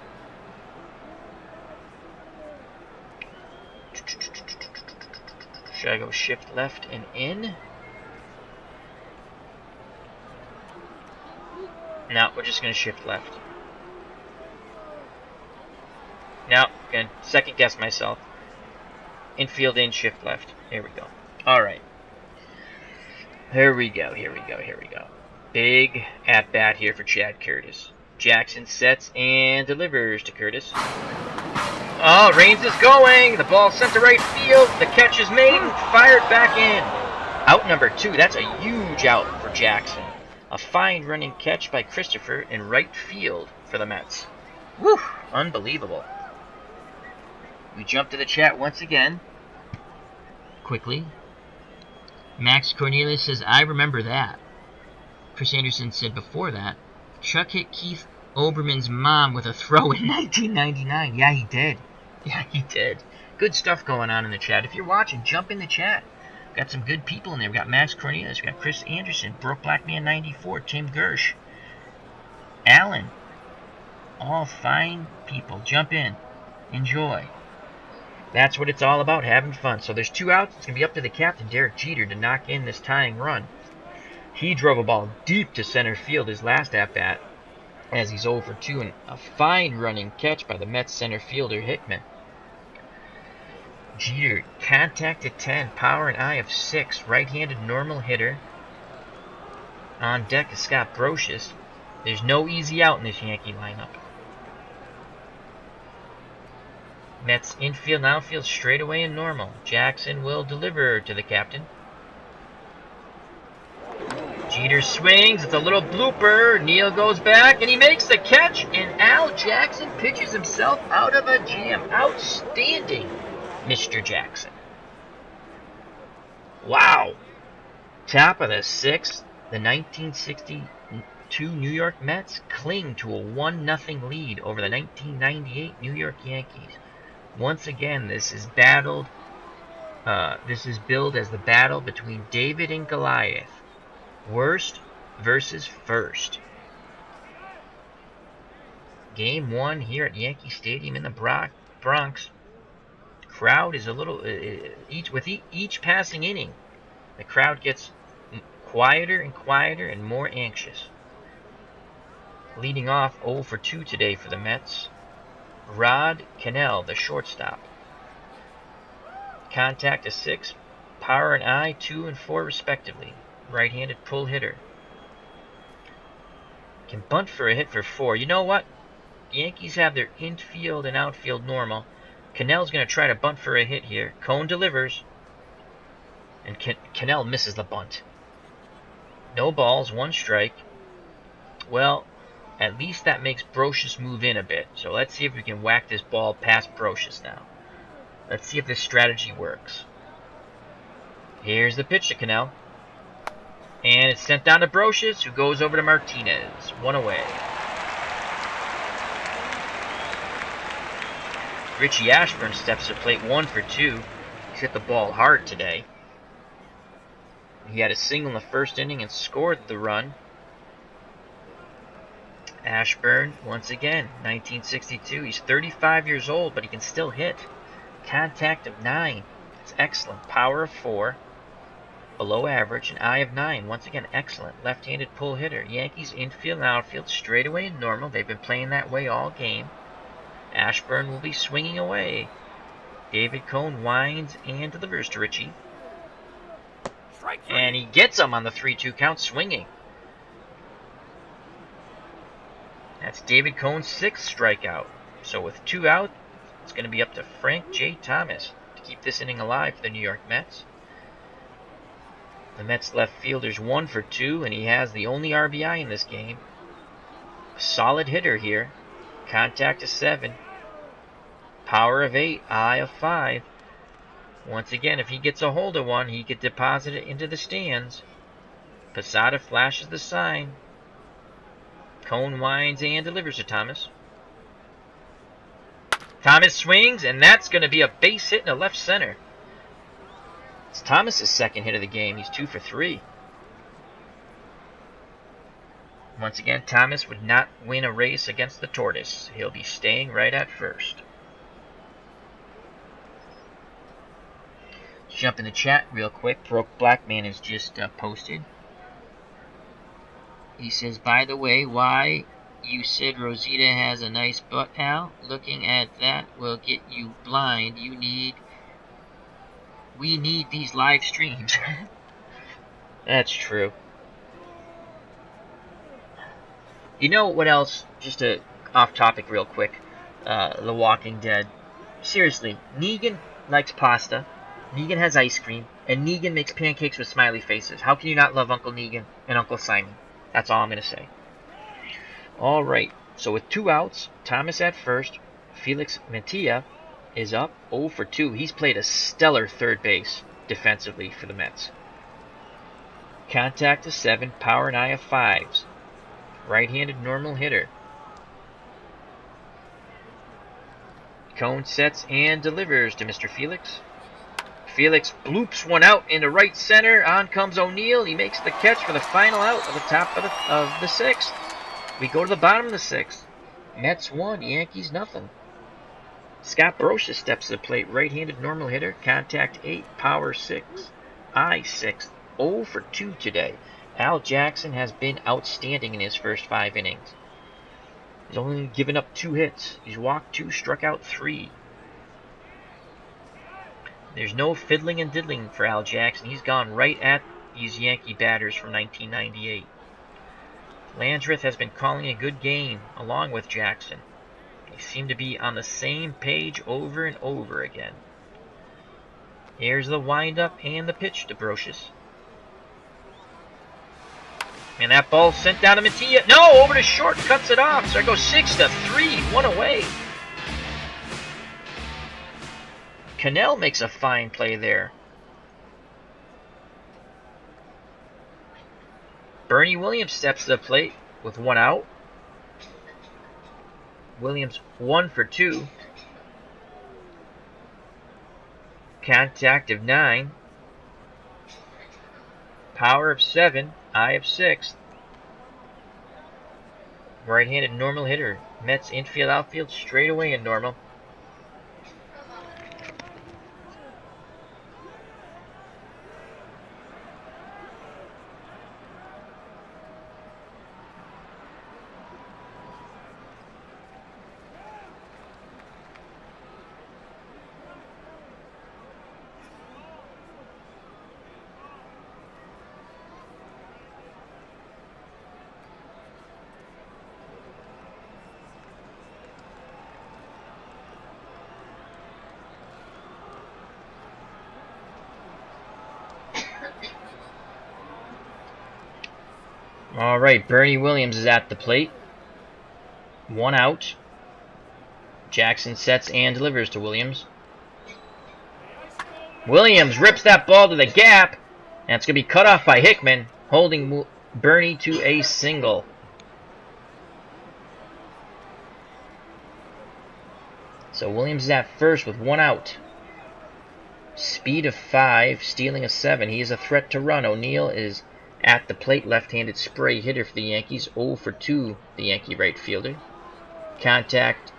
Speaker 1: Should I go shift left and in? No, we're just going to shift left. Now, again, second guess myself. Infield in, shift left. Here we go. Alright. Here we go. Big at-bat here for Chad Curtis. Jackson sets and delivers to Curtis. Oh, Raines is going! The ball sent to right field. The catch is made and fired back in. Out number 2. That's a huge out for Jackson. A fine running catch by Christopher in right field for the Mets. Woo! Unbelievable. We jump to the chat once again. Quickly. Max Cornelius says, I remember that. Chris Anderson said before that, Chuck hit Keith Oberman's mom with a throw in 1999. Yeah, he did. Good stuff going on in the chat. If you're watching, jump in the chat. Got some good people in there. We got Max Cornelius. We got Chris Anderson. Broke Black Man 94. Tim Gersh. Alan. All fine people. Jump in. Enjoy. That's what it's all about, having fun. So there's 2 outs. It's going to be up to the captain, Derek Jeter, to knock in this tying run. He drove a ball deep to center field his last at-bat, as he's 0 for 2, and a fine running catch by the Mets center fielder, Hickman. Jeter, contact at 10, power and eye of 6, right-handed normal hitter. On deck is Scott Brocious. There's no easy out in this Yankee lineup. Mets infield and outfield straight away and normal. Jackson will deliver to the captain. Jeter swings. It's a little blooper. Neal goes back, and he makes the catch, and Al Jackson pitches himself out of a jam. Outstanding, Mr. Jackson. Wow. Top of the 6th, the 1962 New York Mets cling to a 1-0 lead over the 1998 New York Yankees. Once again, this is billed as the battle between David and Goliath. Worst versus first. Game 1 here at Yankee Stadium in the Bronx. Crowd is a little each passing inning, the crowd gets quieter and quieter and more anxious. Leading off 0 for 2 today for the Mets, Rod Cannell, the shortstop. Contact of 6, power and eye 2 and 4 respectively. Right-handed pull hitter. Can bunt for a hit for 4. You know what? The Yankees have their infield and outfield normal. Cannell's going to try to bunt for a hit here. Cone delivers. And Cannell misses the bunt. No balls, 1 strike. Well, at least that makes Brocious move in a bit. So let's see if we can whack this ball past Brocious now. Let's see if this strategy works. Here's the pitch to Cannell. And it's sent down to Brocious, who goes over to Martinez. One away. Richie Ashburn steps to the plate 1 for 2. He's hit the ball hard today. He had a single in the first inning and scored the run. Ashburn, once again, 1962. He's 35 years old, but he can still hit. Contact of 9. That's excellent. Power of 4. Below average. An eye of 9. Once again, excellent. Left-handed pull hitter. Yankees infield and outfield straightaway and normal. They've been playing that way all game. Ashburn will be swinging away. David Cone winds and delivers to Richie. And he gets him on the 3-2 count, swinging. That's David Cone's 6th strikeout. So with 2 out, it's going to be up to Frank J. Thomas to keep this inning alive for the New York Mets. The Mets left fielder's 1 for 2, and he has the only RBI in this game. A solid hitter here. Contact of 7. Power of 8. Eye of 5. Once again, if he gets a hold of one, he could deposit it into the stands. Posada flashes the sign. Cone winds and delivers to Thomas. Thomas swings, and that's going to be a base hit in the left center. It's Thomas's 2nd hit of the game. He's 2 for 3. Once again, Thomas would not win a race against the Tortoise. He'll be staying right at first. Let's jump in the chat real quick. Broke Blackman has just posted. He says, by the way, why you said Rosita has a nice butt, Al? Looking at that will get you blind. We need these live streams. That's true. You know what else? Just off topic real quick. The Walking Dead. Seriously, Negan likes pasta. Negan has ice cream. And Negan makes pancakes with smiley faces. How can you not love Uncle Negan and Uncle Simon? That's all I'm going to say. All right. So with 2 outs, Thomas at first. Felix Mantilla is up 0 for 2. He's played a stellar third base defensively for the Mets. Contact of 7. Power and eye of 5s. Right-handed normal hitter. Cone sets and delivers to Mr. Felix. Felix bloops one out into right center. On comes O'Neill. He makes the catch for the final out of the top of the 6th. We go to the bottom of the 6th. Mets 1, Yankees nothing. Scott Brocious steps to the plate. Right-handed normal hitter. Contact 8, power 6, eye 6. 0 for 2 today. Al Jackson has been outstanding in his first 5 innings. He's only given up 2 hits. He's walked 2, struck out 3. There's no fiddling and diddling for Al Jackson. He's gone right at these Yankee batters from 1998. Landreth has been calling a good game along with Jackson. They seem to be on the same page over and over again. Here's the windup and the pitch to Brocious. And that ball sent down to Mantilla. No, over to short, cuts it off. So it goes 6-3, 1 away. Cannell makes a fine play there. Bernie Williams steps to the plate with 1 out. Williams 1 for 2. Contact of 9. Power of 7. Eye of 6. Right-handed normal hitter. Mets infield outfield straight away in normal. All right, Bernie Williams is at the plate. 1 out. Jackson sets and delivers to Williams. Williams rips that ball to the gap, and it's going to be cut off by Hickman. holding Bernie to a single. So Williams is at first with 1 out. Speed of 5, stealing of 7. He is a threat to run. O'Neill is at the plate, left-handed spray hitter for the Yankees. 0 for 2, the Yankee right fielder. Contact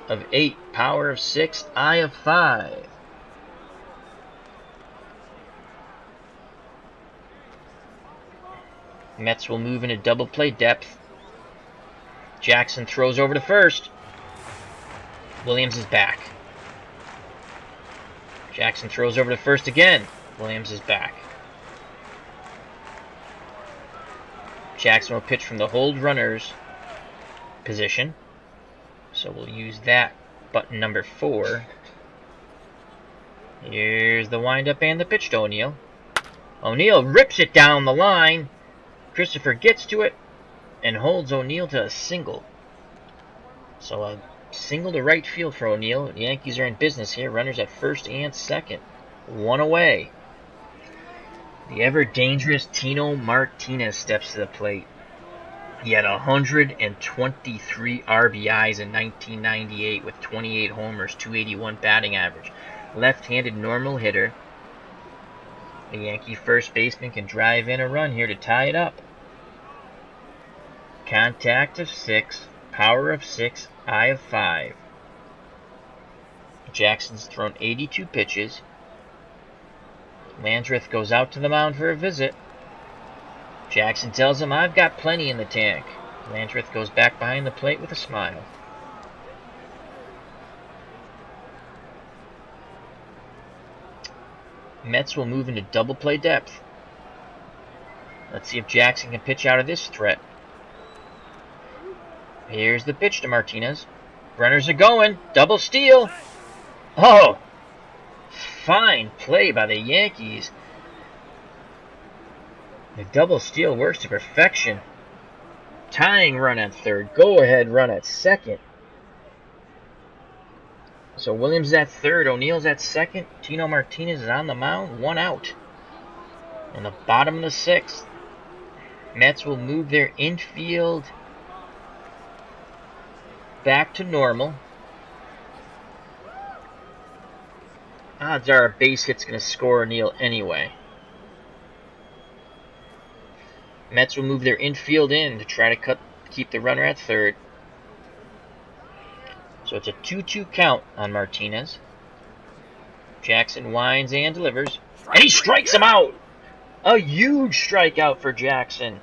Speaker 1: of 8, power of 6, eye of 5. Mets will move into double play depth. Jackson throws over to first. Williams is back. Jackson throws over to first again. Williams is back. Jackson will pitch from the hold runners position. So we'll use that button number 4. Here's the windup and the pitch to O'Neill. O'Neill rips it down the line. Christopher gets to it and holds O'Neill to a single. So a single to right field for O'Neill. The Yankees are in business here. Runners at first and second. 1 away. The ever-dangerous Tino Martinez steps to the plate. He had 123 RBIs in 1998 with 28 homers, 281 batting average. Left-handed normal hitter. The Yankee first baseman can drive in a run here to tie it up. Contact of 6, power of 6, eye of 5. Jackson's thrown 82 pitches. Landreth goes out to the mound for a visit. Jackson tells him, "I've got plenty in the tank." Landreth goes back behind the plate with a smile. Mets will move into double play depth. Let's see if Jackson can pitch out of this threat. Here's the pitch to Martinez. Runners are going. Double steal. Oh! Fine play by the Yankees. The double steal works to perfection. Tying run at third. Go-ahead run at second. So Williams is at third. O'Neill's at second. Tino Martinez is on the mound. 1 out. In the bottom of the 6th. Mets will move their infield back to normal. Odds are a base hit's going to score O'Neill anyway. Mets will move their infield in to try to keep the runner at third. So it's a 2-2 count on Martinez. Jackson winds and delivers. And he strikes him out! A huge strikeout for Jackson.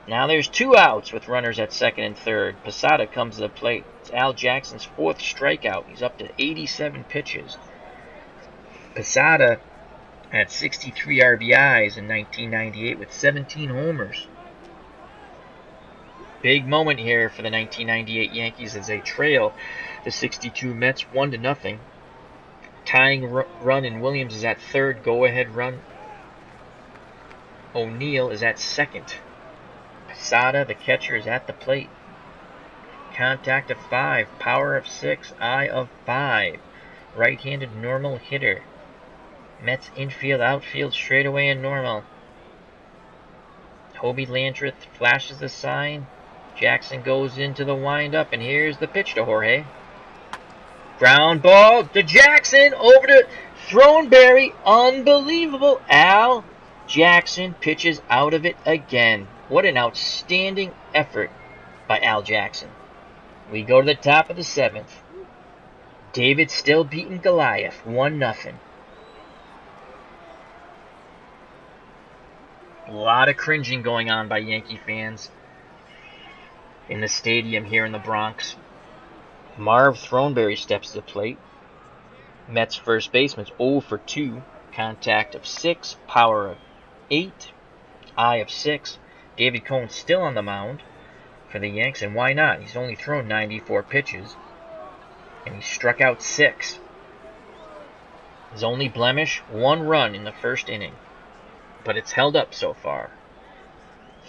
Speaker 1: Now there's 2 outs with runners at second and third. Posada comes to the plate. It's Al Jackson's 4th strikeout. He's up to 87 pitches. Posada had 63 RBIs in 1998 with 17 homers. Big moment here for the 1998 Yankees as they trail the 62 Mets 1-0. Tying run in Williams is at third. Go-ahead run. O'Neill is at second. Posada, the catcher, is at the plate. Contact of 5, power of 6, eye of 5. Right-handed normal hitter. Mets infield, outfield, straightaway and normal. Hobie Landreth flashes the sign. Jackson goes into the windup, and here's the pitch to Jorge. Ground ball to Jackson, over to Throneberry. Unbelievable. Al Jackson pitches out of it again. What an outstanding effort by Al Jackson. We go to the top of the 7th. David still beating Goliath, 1-0. A lot of cringing going on by Yankee fans in the stadium here in the Bronx. Marv Throneberry steps to the plate. Mets first baseman's 0 for 2. Contact of 6, power of 8, eye of 6. David Cohn's still on the mound for the Yanks, and why not? He's only thrown 94 pitches, and he struck out 6. His only blemish, 1 run in the first inning. But it's held up so far.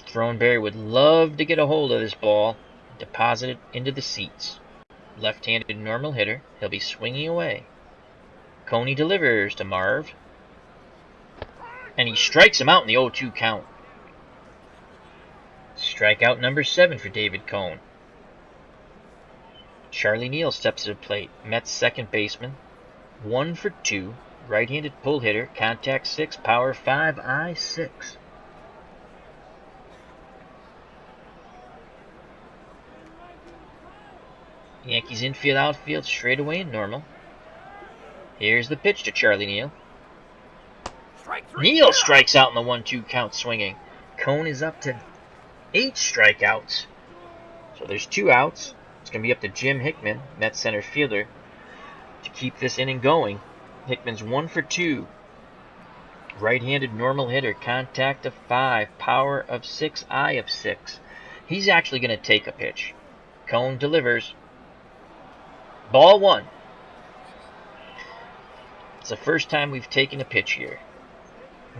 Speaker 1: Throneberry would love to get a hold of this ball and deposit it into the seats. Left-handed normal hitter. He'll be swinging away. Coney delivers to Marv. And he strikes him out in the 0-2 count. Strikeout number 7 for David Cone. Charlie Neal steps to the plate. Mets second baseman. 1 for 2. Right-handed pull hitter. Contact 6. Power 5. I 6. Yankees infield outfield straightaway and normal. Here's the pitch to Charlie Neal. Neal strikes out in the 1-2 count swinging. Cone is up to 8 strikeouts. So there's 2 outs. It's going to be up to Jim Hickman, Mets center fielder, to keep this inning going. Hickman's 1 for 2. Right-handed normal hitter. Contact of 5. Power of 6. I of 6. He's actually going to take a pitch. Cone delivers. Ball 1. It's the first time we've taken a pitch here.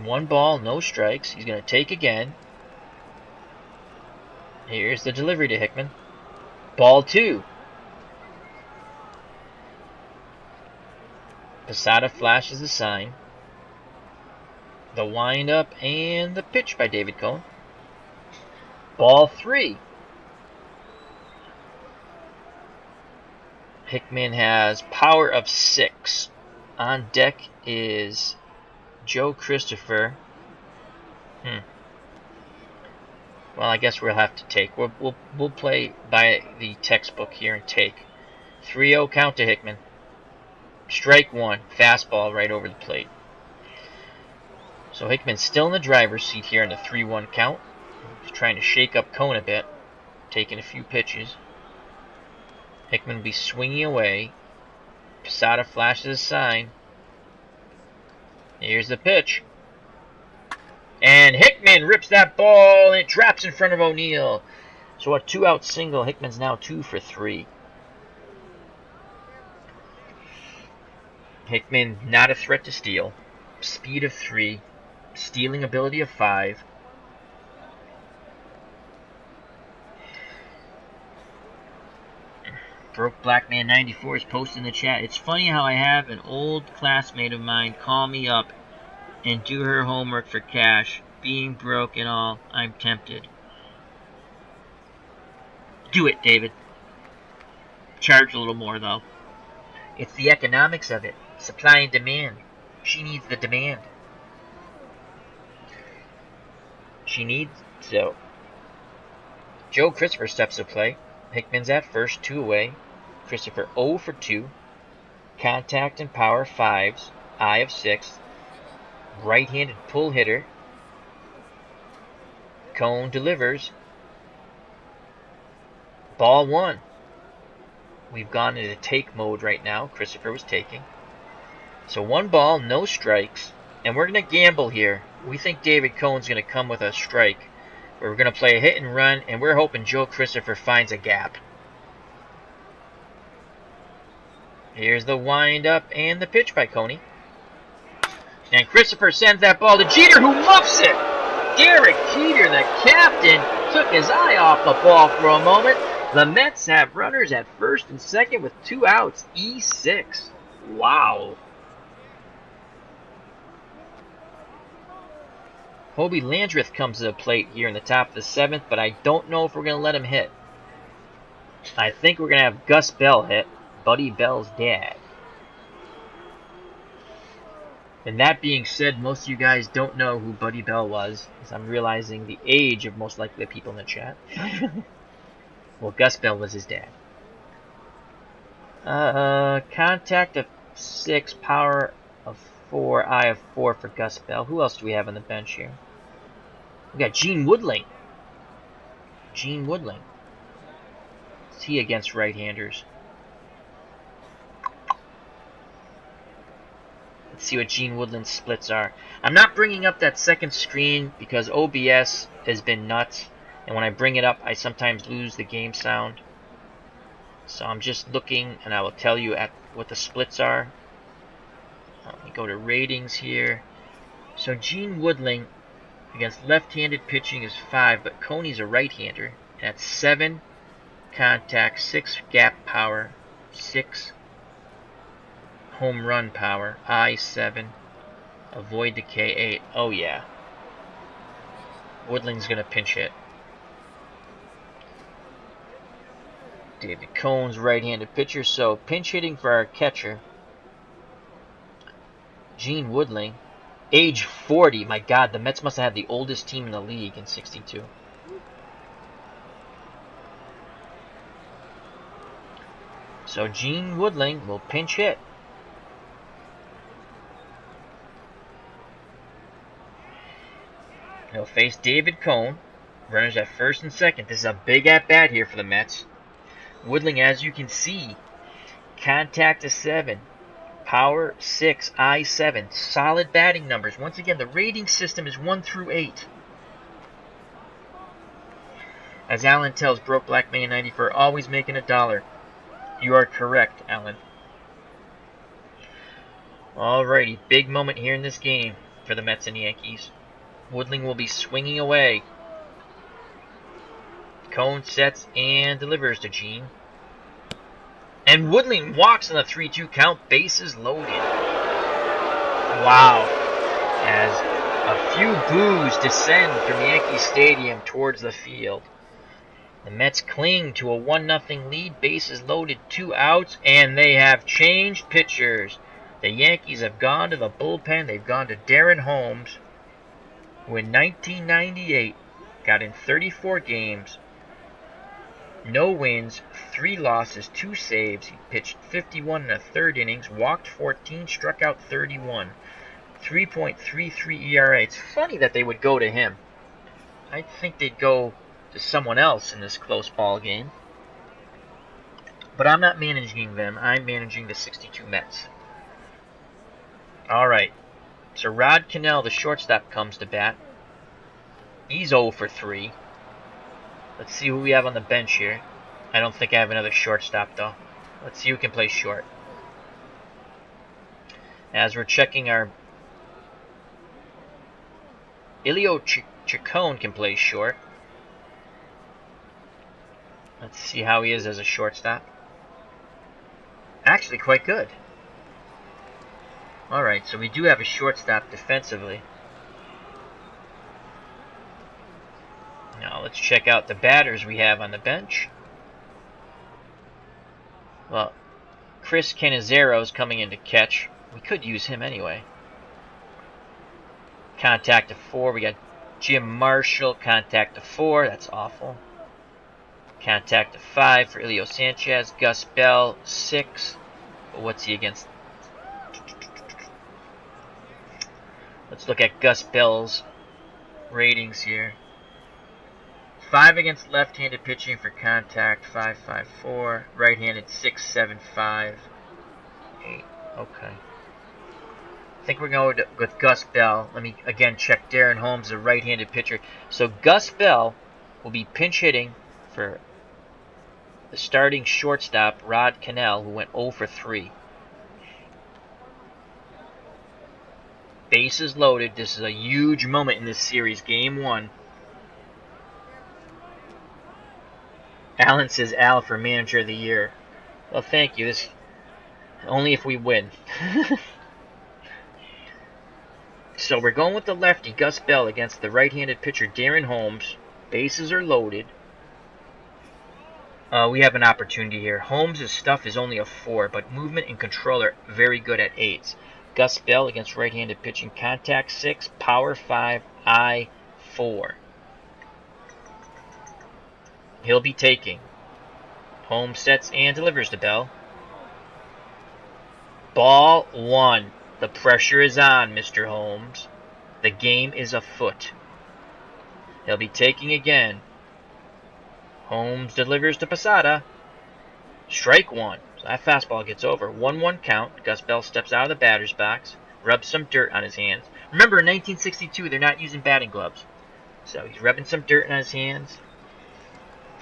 Speaker 1: 1 ball, no strikes. He's going to take again. Here's the delivery to Hickman. Ball 2. Posada flashes the sign. The windup and the pitch by David Cone. Ball 3. Hickman has power of 6. On deck is Joe Christopher. Well, I guess we'll have to take. We'll play by the textbook here and take. 3-0 count to Hickman. Strike 1. Fastball right over the plate. So Hickman's still in the driver's seat here in the 3-1 count. He's trying to shake up Cone a bit. Taking a few pitches. Hickman will be swinging away. Posada flashes a sign. Here's the pitch. And Hickman rips that ball and it drops in front of O'Neill. So a 2-out single. Hickman's now 2 for 3. Hickman not a threat to steal. Speed of 3. Stealing ability of 5. Broke Blackman 94 is posting in the chat. It's funny how I have an old classmate of mine call me up and do her homework for cash. Being broke and all, I'm tempted. Do it, David. Charge a little more, though. It's the economics of it. Supply and demand. She needs the demand. She needs so. Joe Christopher steps to play. Hickman's at first, 2 away. Christopher 0 for 2. Contact and power 5s. I of 6. Right-handed pull hitter. Cone delivers. Ball 1. We've gone into take mode right now. Christopher was taking. So 1 ball, no strikes. And we're going to gamble here. We think David Cone's going to come with a strike. We're going to play a hit and run, and we're hoping Joe Christopher finds a gap. Here's the wind-up and the pitch by Coney. And Christopher sends that ball to Jeter, who muffs it. Derek Jeter, the captain, took his eye off the ball for a moment. The Mets have runners at first and second with 2 outs. E6. Wow. Hobie Landreth comes to the plate here in the top of the 7th, but I don't know if we're going to let him hit. I think we're going to have Gus Bell hit, Buddy Bell's dad. And that being said, most of you guys don't know who Buddy Bell was, as I'm realizing the age of most likely the people in the chat. Well, Gus Bell was his dad. Contact of 6, power of 4, I of 4 for Gus Bell. Who else do we have on the bench here? We got Gene Woodling. Gene Woodling. What's he against right-handers? Let's see what Gene Woodland's splits are. I'm not bringing up that second screen because OBS has been nuts. And when I bring it up, I sometimes lose the game sound. So I'm just looking, and I will tell you what the splits are. Let me go to ratings here. So Gene Woodling against left-handed pitching is 5, but Coney's a right-hander. That's 7 contact, 6 gap power, 6 home run power, I7, avoid decay 8. Oh yeah. Woodling's going to pinch hit. David Cohn's right-handed pitcher, so pinch hitting for our catcher. Gene Woodling, age 40. My God, the Mets must have had the oldest team in the league in '62. So Gene Woodling will pinch hit. He'll face David Cohn. Runners at first and second. This is a big at-bat here for the Mets. Woodling, as you can see, contact a 7, power 6, eye 7. Solid batting numbers. Once again, the rating system is 1 through 8. As Alan tells Broke Black Man 94, always making $1. You are correct, Alan. Alrighty, big moment here in this game for the Mets and Yankees. Woodling will be swinging away. Cohn sets and delivers to Gene. And Woodling walks on the 3-2 count, bases loaded. Wow. As a few boos descend from Yankee Stadium towards the field. The Mets cling to a 1-0 lead, bases loaded, 2 outs, and they have changed pitchers. The Yankees have gone to the bullpen. They've gone to Darren Holmes, who in 1998 got in 34 games, no wins, 3 losses, 2 saves. He pitched 51 in the 3rd innings, walked 14, struck out 31, 3.33 ERA. It's funny that they would go to him. I think they'd go to someone else in this close ball game. But I'm not managing them. I'm managing the '62 Mets. Alright. So Rod Cannell, the shortstop, comes to bat. He's 0 for 3. Let's see who we have on the bench here. I don't think I have another shortstop, though. Let's see who can play short. As we're checking our... Ilio Chacon can play short. Let's see how he is as a shortstop. Actually, quite good. Alright, so we do have a shortstop defensively. Now let's check out the batters we have on the bench. Well, Chris Canizaro's coming in to catch. We could use him anyway. Contact to 4. We got Jim Marshall. Contact to 4. That's awful. Contact to 5 for Elio Sanchez. Gus Bell, 6. But what's he against? Let's look at Gus Bell's ratings here. 5 against left-handed pitching for contact, 5.54. Right-handed, 6.75. 8. Okay. I think we're going with Gus Bell. Let me again check Darren Holmes, the right-handed pitcher. So Gus Bell will be pinch hitting for the starting shortstop, Rod Cannell, who went 0 for 3. Bases loaded. This is a huge moment in this series. Game 1. Alan says Al for Manager of the Year. Well, thank you. This only if we win. So we're going with the lefty, Gus Bell, against the right-handed pitcher, Darren Holmes. Bases are loaded. We have an opportunity here. Holmes' stuff is only a 4, but movement and control are very good at 8s. Gus Bell against right-handed pitching, contact 6, power 5, eye 4. He'll be taking. Holmes sets and delivers to Bell. Ball 1. The pressure is on, Mr. Holmes. The game is afoot. He'll be taking again. Holmes delivers to Posada. Strike 1. So that fastball gets over. 1-1 count. Gus Bell steps out of the batter's box. Rubs some dirt on his hands. Remember, in 1962, they're not using batting gloves. So he's rubbing some dirt on his hands.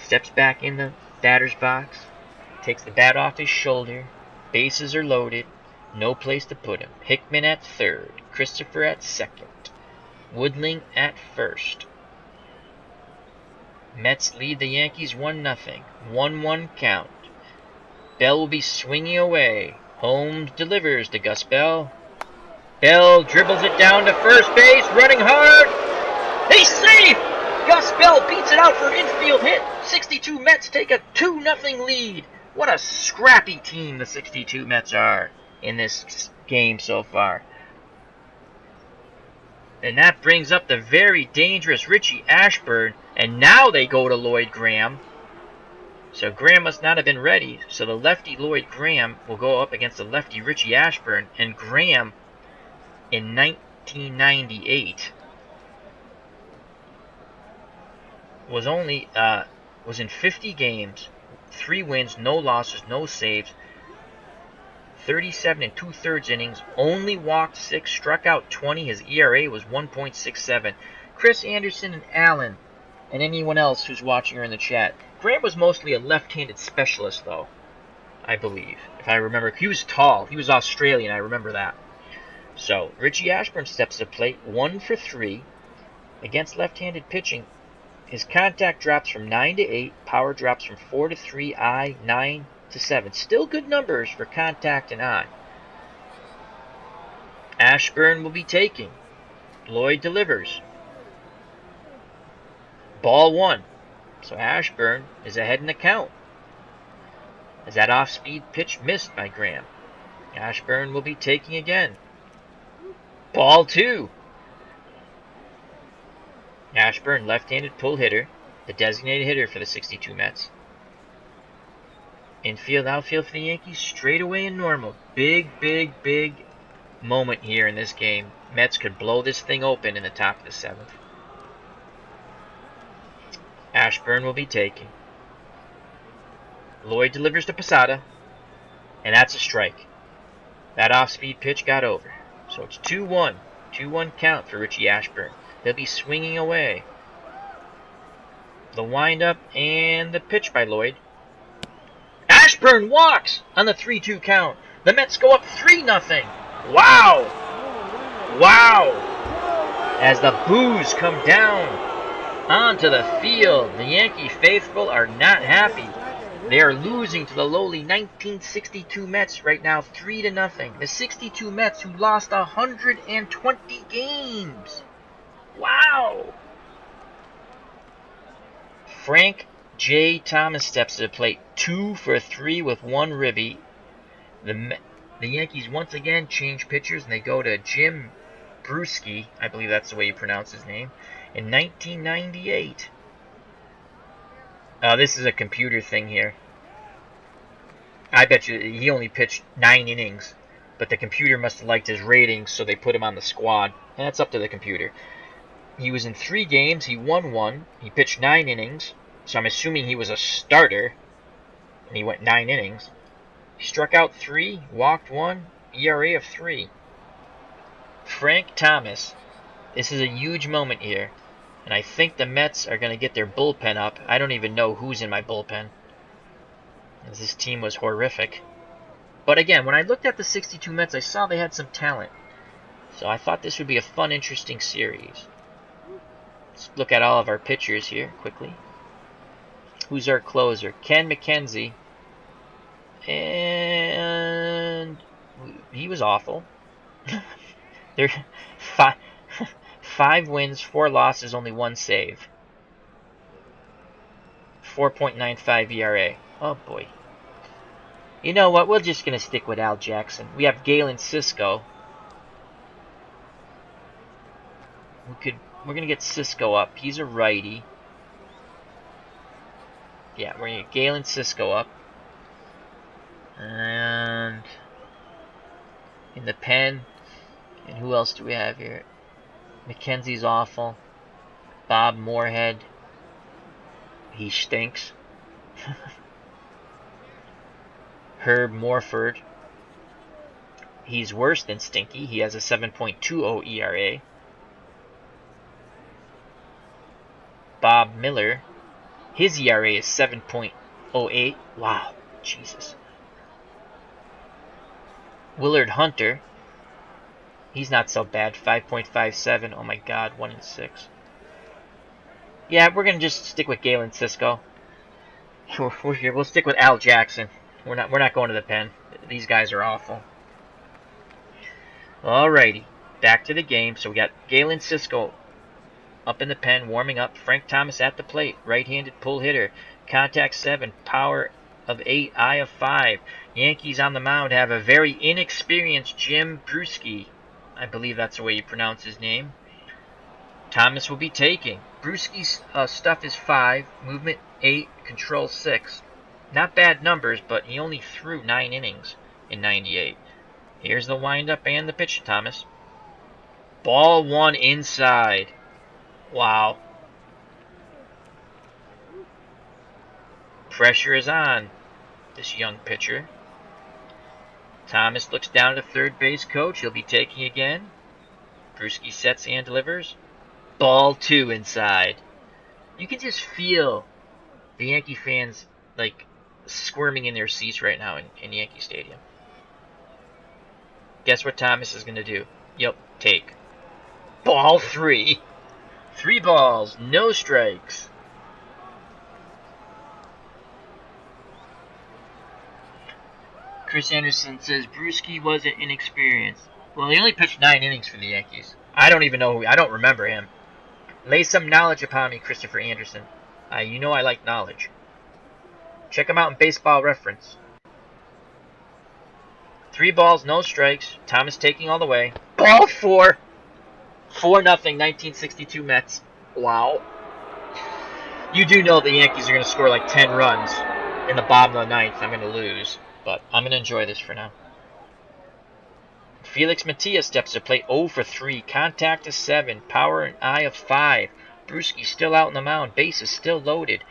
Speaker 1: Steps back in the batter's box. Takes the bat off his shoulder. Bases are loaded. No place to put him. Hickman at third. Christopher at second. Woodling at first. Mets lead the Yankees 1-0. 1-1 count. Bell will be swinging away. Holmes delivers to Gus Bell. Bell dribbles it down to first base. Running hard. He's safe! Gus Bell beats it out for an infield hit. 62 Mets take a 2-0 lead. What a scrappy team the 62 Mets are in this game so far. And that brings up the very dangerous Richie Ashburn. And now they go to Lloyd Graham. So Graham must not have been ready. So the lefty Lloyd Graham will go up against the lefty Richie Ashburn. And Graham, in 1998, was in 50 games, 3 wins, no losses, no saves, 37 and 2/3 innings, only walked 6, struck out 20. His ERA was 1.67. Chris Anderson and Alan, and anyone else who's watching or in the chat, Graham was mostly a left-handed specialist, though, I believe. If I remember, he was tall. He was Australian, I remember that. So, Richie Ashburn steps to the plate, 1 for 3. Against left-handed pitching, his contact drops from 9 to 8, power drops from 4 to 3, I 9 to 7. Still good numbers for contact and I. Ashburn will be taking. Lloyd delivers. Ball 1. So Ashburn is ahead in the count. As that off-speed pitch missed by Graham. Ashburn will be taking again. Ball 2. Ashburn, left-handed pull hitter, the designated hitter for the 62 Mets. Infield, outfield for the Yankees, straight away and normal. Big moment here in this game. Mets could blow this thing open in the top of the 7th. Ashburn will be taking. Lloyd delivers to Posada, and that's a strike. That off-speed pitch got over. So it's 2-1. 2-1 count for Richie Ashburn. They'll be swinging away. The windup and the pitch by Lloyd. Ashburn walks on the 3-2 count. The Mets go up 3-0. Wow! Wow! As the boos come down onto the field, the Yankee faithful are not happy. They are losing to the lowly 1962 Mets right now, 3-0. The 62 Mets who lost 120 games. Wow! Frank J. Thomas steps to the plate, 2 for 3 with 1 ribby. The Yankees once again change pitchers, and they go to Jim Bruschi, I believe that's the way you pronounce his name, in 1998. This is a computer thing here. I bet you he only pitched 9 innings, but the computer must have liked his ratings, so they put him on the squad. And that's up to the computer. He was in 3 games. He won 1. He pitched 9 innings, so I'm assuming he was a starter, and he went 9 innings. He struck out 3, walked 1, ERA of 3. Frank Thomas. This is a huge moment here. And I think the Mets are going to get their bullpen up. I don't even know who's in my bullpen, as this team was horrific. But again, when I looked at the 62 Mets, I saw they had some talent. So I thought this would be a fun, interesting series. Let's look at all of our pitchers here quickly. Who's our closer? Ken McKenzie. And he was awful. They're 5 wins, 4 losses, only 1 save. 4.95 ERA. Oh boy. You know what? We're just going to stick with Al Jackson. We have Galen Cisco. We're going to get Cisco up. He's a righty. Yeah, we're going to get Galen Cisco up. And in the pen, and who else do we have here? McKenzie's awful. Bob Moorhead. He stinks. Herb Morford. He's worse than stinky. He has a 7.20 ERA. Bob Miller. His ERA is 7.08. Wow. Jesus. Willard Hunter. He's not so bad. 5.57. Oh my God. 1-6. Yeah, we're gonna just stick with Galen Cisco. We'll stick with Al Jackson. We're not going to the pen. These guys are awful. Alrighty, back to the game. So we got Galen Cisco up in the pen, warming up. Frank Thomas at the plate, right-handed pull hitter. Contact 7, power of 8, eye of 5. Yankees on the mound have a very inexperienced Jim Bruschi. I believe that's the way you pronounce his name. Thomas will be taking. Bruschi's stuff is 5, movement 8, control 6. Not bad numbers, but he only threw 9 innings in 98. Here's the windup and the pitch to Thomas. Ball 1 inside. Wow. Pressure is on this young pitcher. Thomas looks down at the third base coach. He'll be taking again. Bruschi sets and delivers. Ball 2 inside. You can just feel the Yankee fans like squirming in their seats right now in Yankee Stadium. Guess what Thomas is going to do? Yep, take. Ball 3. 3 balls, no strikes. Chris Anderson says Bruschi wasn't inexperienced. Well, he only pitched 9 innings for the Yankees. I don't even know I don't remember him. Lay some knowledge upon me, Christopher Anderson. You know I like knowledge. Check him out in Baseball Reference. 3 balls, no strikes. Thomas taking all the way. Ball 4. 4-0, 1962 Mets. Wow. You do know the Yankees are going to score like 10 runs in the bottom of the 9th. I'm going to lose, but I'm going to enjoy this for now. Felix Mejia steps to plate 0 for 3. Contact is 7. Power and eye of 5. Bruschi still out on the mound. Bases still loaded.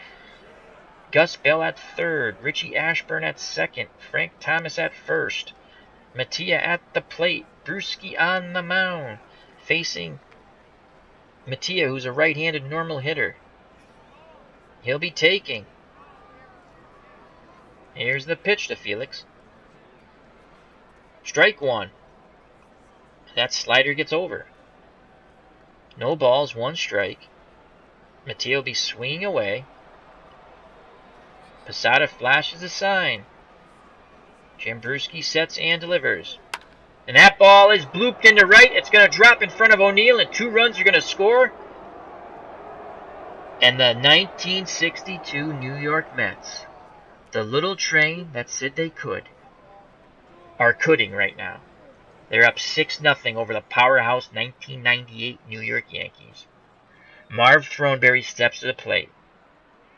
Speaker 1: Gus Bell at third. Richie Ashburn at second. Frank Thomas at first. Mejia at the plate. Bruschi on the mound. Facing Mejia, who's a right-handed normal hitter. He'll be taking. Here's the pitch to Felix. Strike 1. That slider gets over. No balls, 1 strike. Mejia will be swinging away. Posada flashes a sign. Jim Bruschi sets and delivers. And that ball is blooped into right. It's going to drop in front of O'Neill, and 2 runs are going to score. And the 1962 New York Mets, the little train that said they could, are coulding right now. They're up 6-0 over the powerhouse 1998 New York Yankees. Marv Throneberry steps to the plate.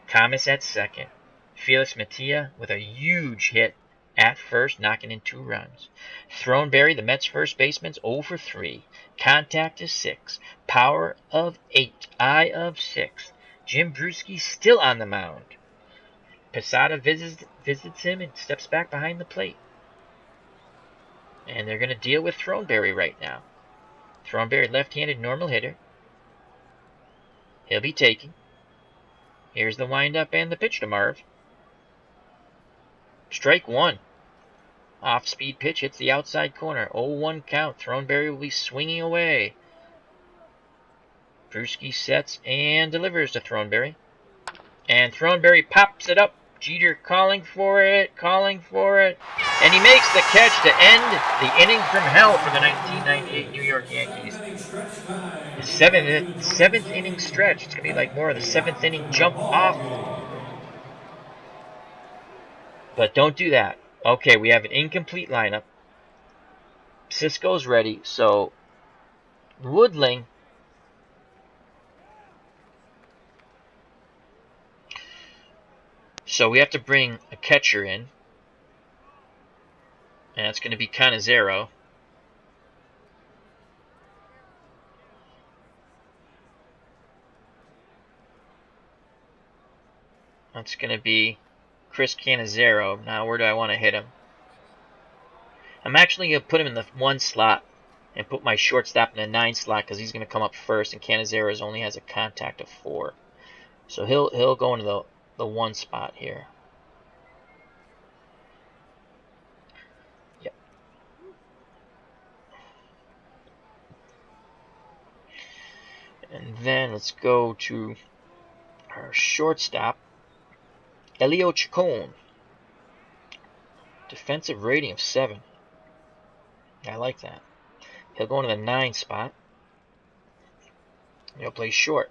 Speaker 1: Thomas at second. Felix Mejia with a huge hit at first, knocking in 2 runs. Throneberry, the Mets' first baseman's 0 for 3. Contact is 6. Power of 8. Eye of 6. Jim Bruschi still on the mound. Posada visits him and steps back behind the plate. And they're going to deal with Throneberry right now. Throneberry, left-handed normal hitter. He'll be taking. Here's the windup and the pitch to Marv. Strike 1. Off-speed pitch hits the outside corner. 0-1 count. Throneberry will be swinging away. Bruschi sets and delivers to Throneberry. And Throneberry pops it up. Jeter calling for it. And he makes the catch to end the inning from hell for the 1998 New York Yankees. The seventh inning stretch. It's going to be like more of the 7th inning jump off. But don't do that. Okay, we have an incomplete lineup. Cisco's ready, so Woodling so we have to bring a catcher in. And it's going to be Canizero. That's going to be Chris Canizero. Now, where do I want to hit him? I'm actually going to put him in the 1 slot and put my shortstop in the 9 slot because he's going to come up first, and Canizaro's only has a contact of 4. So he'll go into the 1 spot here. Yep. And then let's go to our shortstop, Elio Chacon. Defensive rating of 7. I like that. He'll go into the 9 spot. He'll play short.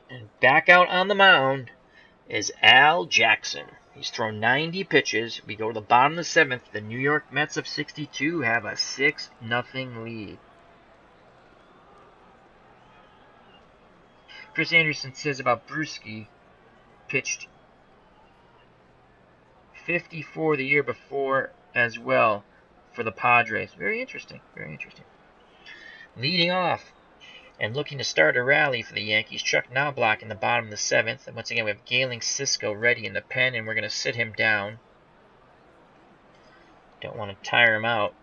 Speaker 1: And back out on the mound is Al Jackson. He's thrown 90 pitches. We go to the bottom of the 7th. The New York Mets of 62 have a 6-0 lead. Chris Anderson says about Bruschi, pitched 54 the year before as well for the Padres. Very interesting. Very interesting. Leading off and looking to start a rally for the Yankees, Chuck Knobloch in the bottom of the 7th. And once again, we have Galen Cisco ready in the pen, and we're going to sit him down. Don't want to tire him out.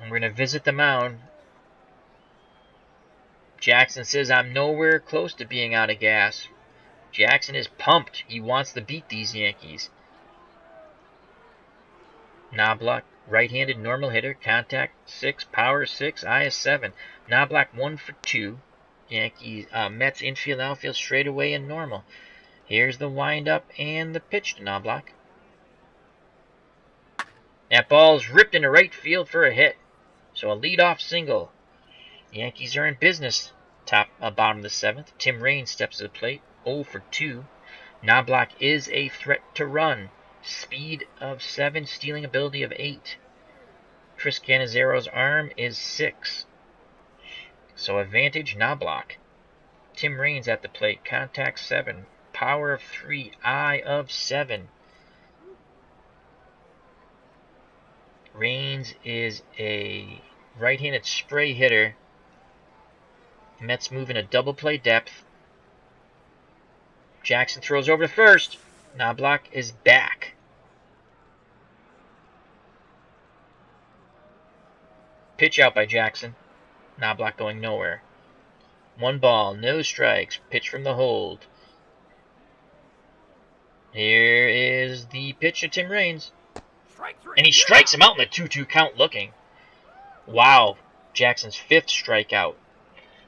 Speaker 1: And we're going to visit the mound. Jackson says, I'm nowhere close to being out of gas. Jackson is pumped. He wants to beat these Yankees. Knobloch, right-handed normal hitter, contact 6, power 6, IS 7. Knobloch 1 for 2. Yankees, Mets infield, outfield, straightaway and normal. Here's the windup and the pitch to Knobloch. That ball's ripped into right field for a hit. So a leadoff single. The Yankees are in business. Bottom of the 7th. Tim Raines steps to the plate. 0 for 2. Knobloch is a threat to run. Speed of 7, stealing ability of 8. Chris Canizaro's arm is 6. So advantage Knobloch. Tim Raines at the plate. Contact 7. Power of 3. Eye of 7. Raines is a right-handed spray hitter. Mets move in a double play depth. Jackson throws over to first. Knobloch is back. Pitch out by Jackson. Knobloch going nowhere. 1 ball, no strikes. Pitch from the hold. Here is the pitch to Tim Raines. And he strikes him out in the 2-2 count looking. Wow. Jackson's 5th strikeout.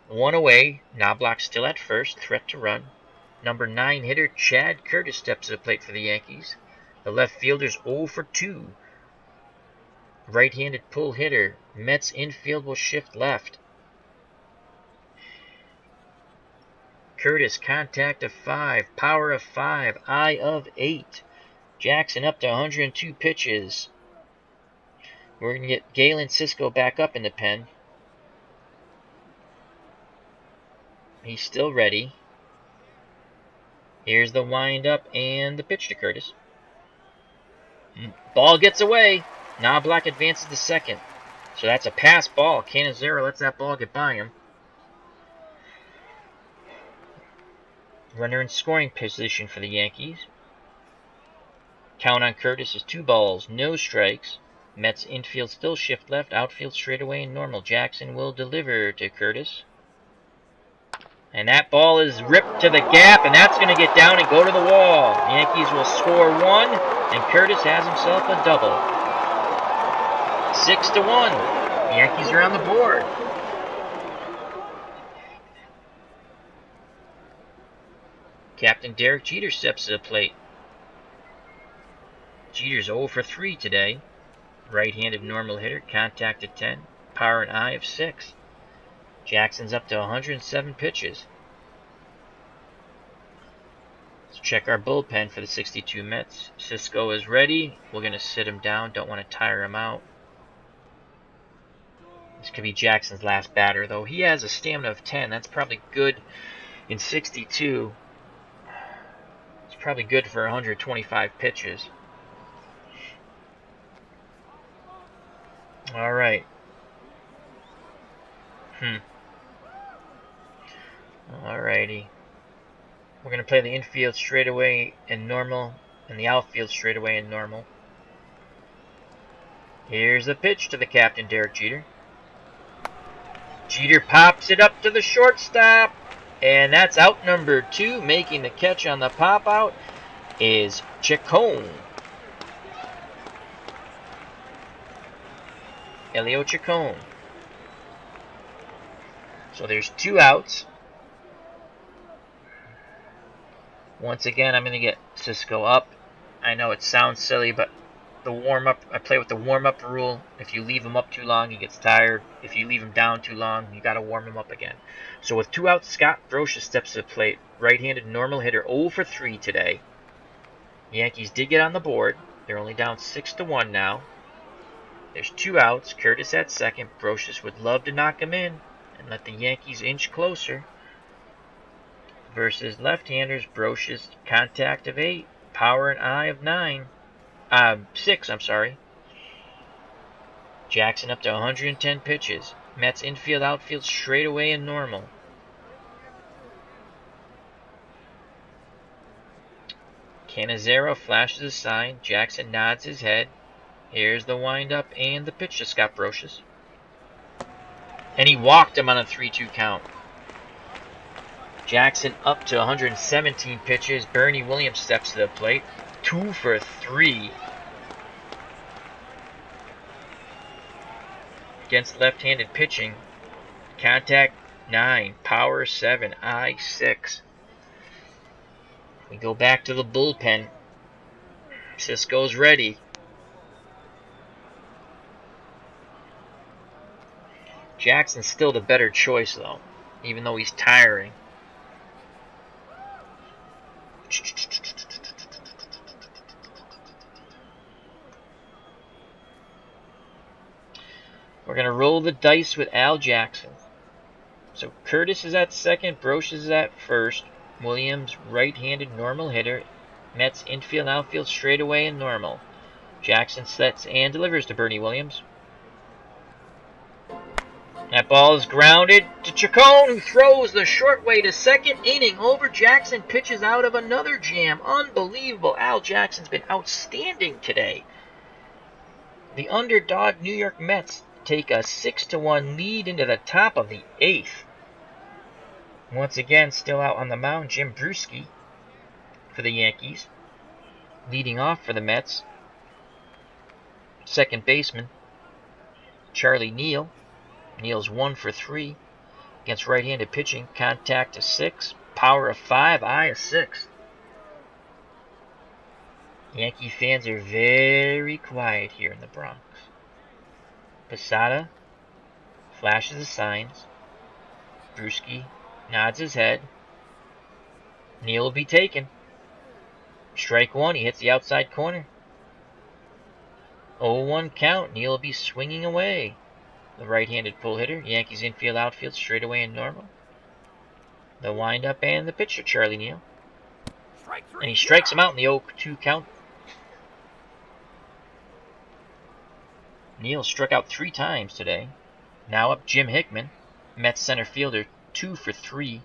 Speaker 1: 1 away. Knobloch still at first. Threat to run. Number 9 hitter Chad Curtis steps to the plate for the Yankees. The left fielder's 0 for 2. Right-handed pull hitter. Mets infield will shift left. Curtis, contact of 5, power of 5, eye of 8. Jackson up to 102 pitches. We're going to get Galen Cisco back up in the pen. He's still ready. Here's the windup and the pitch to Curtis. Ball gets away. Knobloch advances to second. So that's a pass ball. Canizero lets that ball get by him. Runner in scoring position for the Yankees. Count on Curtis is 2 balls, no strikes. Mets infield still shift left, outfield straightaway and normal. Jackson will deliver to Curtis. And that ball is ripped to the gap, and that's going to get down and go to the wall. The Yankees will score 1, and Curtis has himself a double. 6-1. The Yankees are on the board. Captain Derek Jeter steps to the plate. Jeter's 0 for 3 today. Right-handed normal hitter, contact at 10, power and eye of 6. Jackson's up to 107 pitches. Let's check our bullpen for the 62 Mets. Cisco is ready. We're going to sit him down. Don't want to tire him out. This could be Jackson's last batter, though. He has a stamina of 10. That's probably good in 62. It's probably good for 125 pitches. All right. Alrighty. We're going to play the infield straightaway and normal, and the outfield straightaway and normal. Here's the pitch to the captain, Derek Jeter. Jeter pops it up to the shortstop, and that's out number 2. Making the catch on the pop out is Chacon. Elio Chacon. So there's 2 outs. Once again, I'm going to get Cisco up. I know it sounds silly, but the warm-up. I play with the warm-up rule. If you leave him up too long, he gets tired. If you leave him down too long, you got to warm him up again. So with 2 outs, Scott Brocious steps to the plate. Right-handed normal hitter, 0 for 3 today. Yankees did get on the board. They're only down 6-1 now. There's 2 outs. Curtis at second. Brocious would love to knock him in and let the Yankees inch closer. Versus left-handers, Brocious contact of 8, power and eye of 6. I'm sorry. Jackson up to 110 pitches. Mets infield, outfield, straightaway and normal. Canizero flashes a sign. Jackson nods his head. Here's the windup and the pitch to Scott Brocious. And he walked him on a 3-2 count. Jackson up to 117 pitches. Bernie Williams steps to the plate. 2 for 3. Against left-handed pitching. Contact 9. Power 7. Eye 6. We go back to the bullpen. Cisco's ready. Jackson's still the better choice, though, even though he's tiring. We're going to roll the dice with Al Jackson. So Curtis is at second, Brocious is at first. Williams, right-handed normal hitter. Mets infield, outfield, straightaway and normal. Jackson sets and delivers to Bernie Williams. That ball is grounded to Chacon, who throws the short way to second. Inning over. Jackson pitches out of another jam. Unbelievable. Al Jackson's been outstanding today. The underdog New York Mets take a 6-1 lead into the top of the 8th. Once again, still out on the mound, Jim Bruschi for the Yankees. Leading off for the Mets, second baseman Charlie Neal. Neal's 1 for 3 against right-handed pitching. Contact of 6, power of 5, eye of 6. Yankee fans are very quiet here in the Bronx. Posada flashes the signs. Bruschi nods his head. Neal will be taken. Strike 1, he hits the outside corner. 0-1 count. Neal will be swinging away. The right-handed pull hitter. Yankees infield, outfield, straightaway and normal. The windup and the pitch to Charlie Neal. And he strikes him out in the 0-2 count. Neal struck out 3 times today. Now up Jim Hickman, Mets center fielder, 2 for 3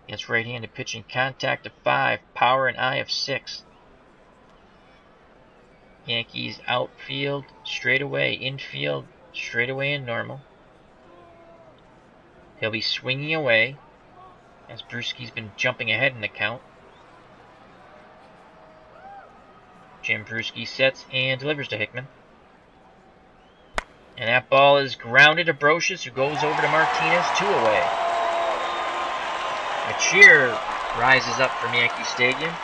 Speaker 1: against right-handed pitching. Contact of 5, power and eye of 6. Yankees outfield, straightaway, infield, straightaway and normal. He'll be swinging away as Bruschi's been jumping ahead in the count. Jim Bruschi sets and delivers to Hickman. And that ball is grounded to Brocious, who goes over to Martinez, 2 away. A cheer rises up from Yankee Stadium.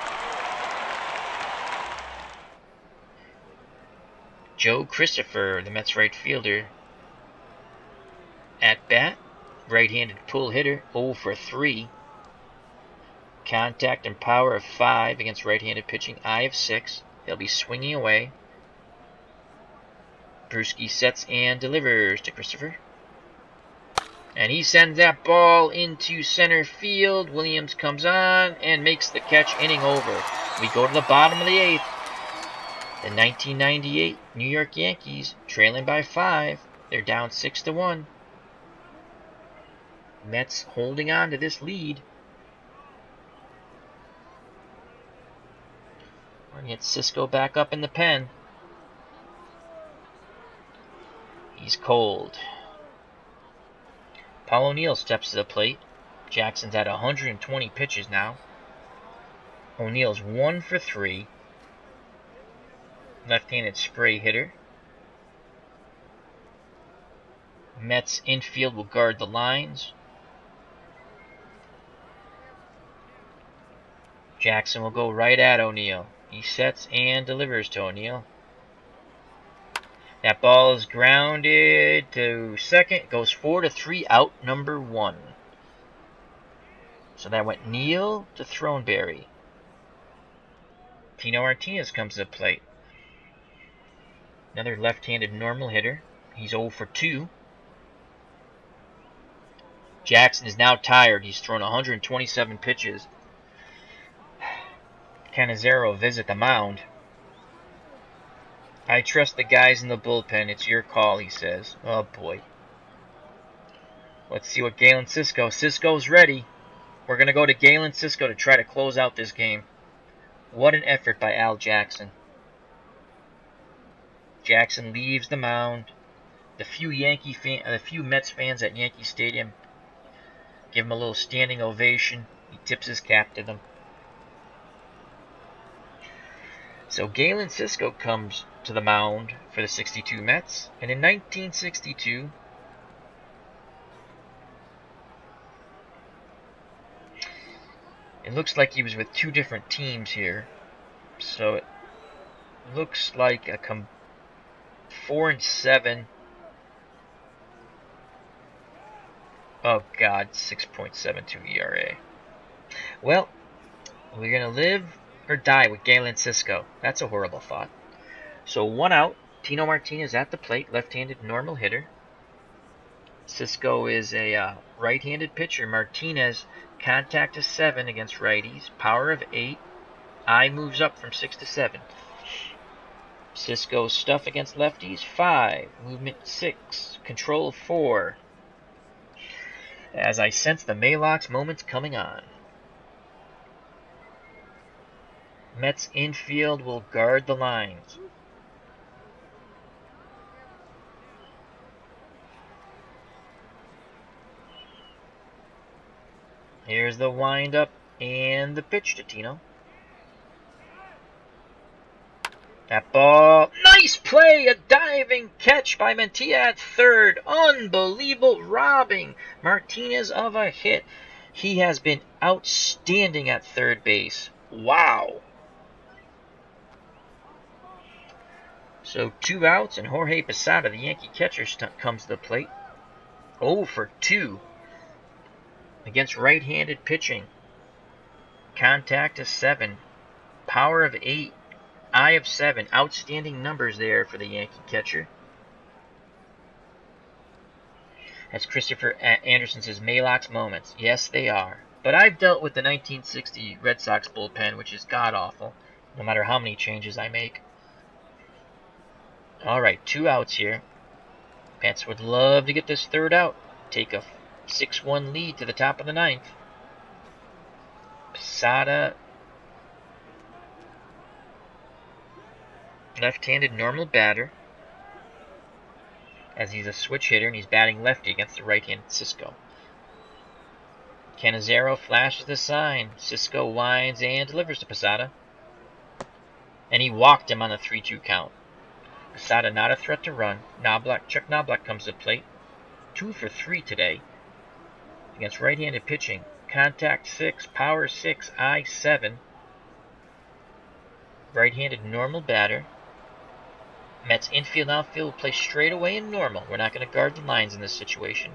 Speaker 1: Joe Christopher, the Mets right fielder, at bat. Right-handed pull hitter, 0 for 3. Contact and power of 5 against right-handed pitching, eye of 6. He'll be swinging away. Bruschi sets and delivers to Christopher. And he sends that ball into center field. Williams comes on and makes the catch. Inning over. We go to the bottom of the 8th. The 1998 New York Yankees trailing by 5. They're down 6-1. Mets holding on to this lead. We're going to get Cisco back up in the pen. He's cold. Paul O'Neill steps to the plate. Jackson's at 120 pitches now. O'Neill's 1 for 3. Left-handed spray hitter. Mets infield will guard the lines. Jackson will go right at O'Neill. He sets and delivers to O'Neill. That ball is grounded to second. Goes 4-3, out number 1. So that went Neal to Throneberry. Tino Martinez comes to the plate. Another left-handed normal hitter. He's 0 for 2. Jackson is now tired. He's thrown 127 pitches. Canizero visit the mound. I trust the guys in the bullpen. It's your call, he says. Oh, boy. Let's see what Galen Cisco. Cisco's ready. We're going to go to Galen Cisco to try to close out this game. What an effort by Al Jackson. Jackson leaves the mound. The few Mets fans at Yankee Stadium give him a little standing ovation. He tips his cap to them. So Galen Cisco comes to the mound for the 62 Mets. And in 1962, it looks like he was with 2 different teams here. So it looks like a 4-7. Oh God, 6.72 ERA. Well, we're gonna live or die with Galen Cisco. That's a horrible thought. So 1 out. Tino Martinez at the plate, left-handed normal hitter. Cisco is a right-handed pitcher. Martinez, contact is 7 against righties. Power of 8. Eye moves up from 6 to 7. Cisco's stuff against lefties, 5. Movement 6. Control 4. As I sense the Maalox moments coming on. Mets infield will guard the lines. Here's the windup and the pitch to Tino. That ball, nice play, a diving catch by Mantilla at third. Unbelievable, robbing Martinez of a hit. He has been outstanding at third base. Wow. So 2 outs, and Jorge Posada, the Yankee catcher, comes to the plate. 0 for 2 against right-handed pitching. Contact is 7. Power of 8. Eye of 7. Outstanding numbers there for the Yankee catcher. As Christopher Anderson says, Maalox moments. Yes, they are. But I've dealt with the 1960 Red Sox bullpen, which is god-awful, no matter how many changes I make. Alright, 2 outs here. Mets would love to get this third out. Take a 6-1 lead to the top of the 9th. Posada, left-handed normal batter, as he's a switch hitter and he's batting lefty against the right-handed Cisco. Canizero flashes the sign. Cisco winds and delivers to Posada. And he walked him on the 3-2 count. Posada not a threat to run. Chuck Knobloch comes to the plate. 2 for 3 today against right-handed pitching. Contact 6, power 6, eye 7. Right-handed normal batter. Mets infield and outfield will play straight away in normal. We're not going to guard the lines in this situation.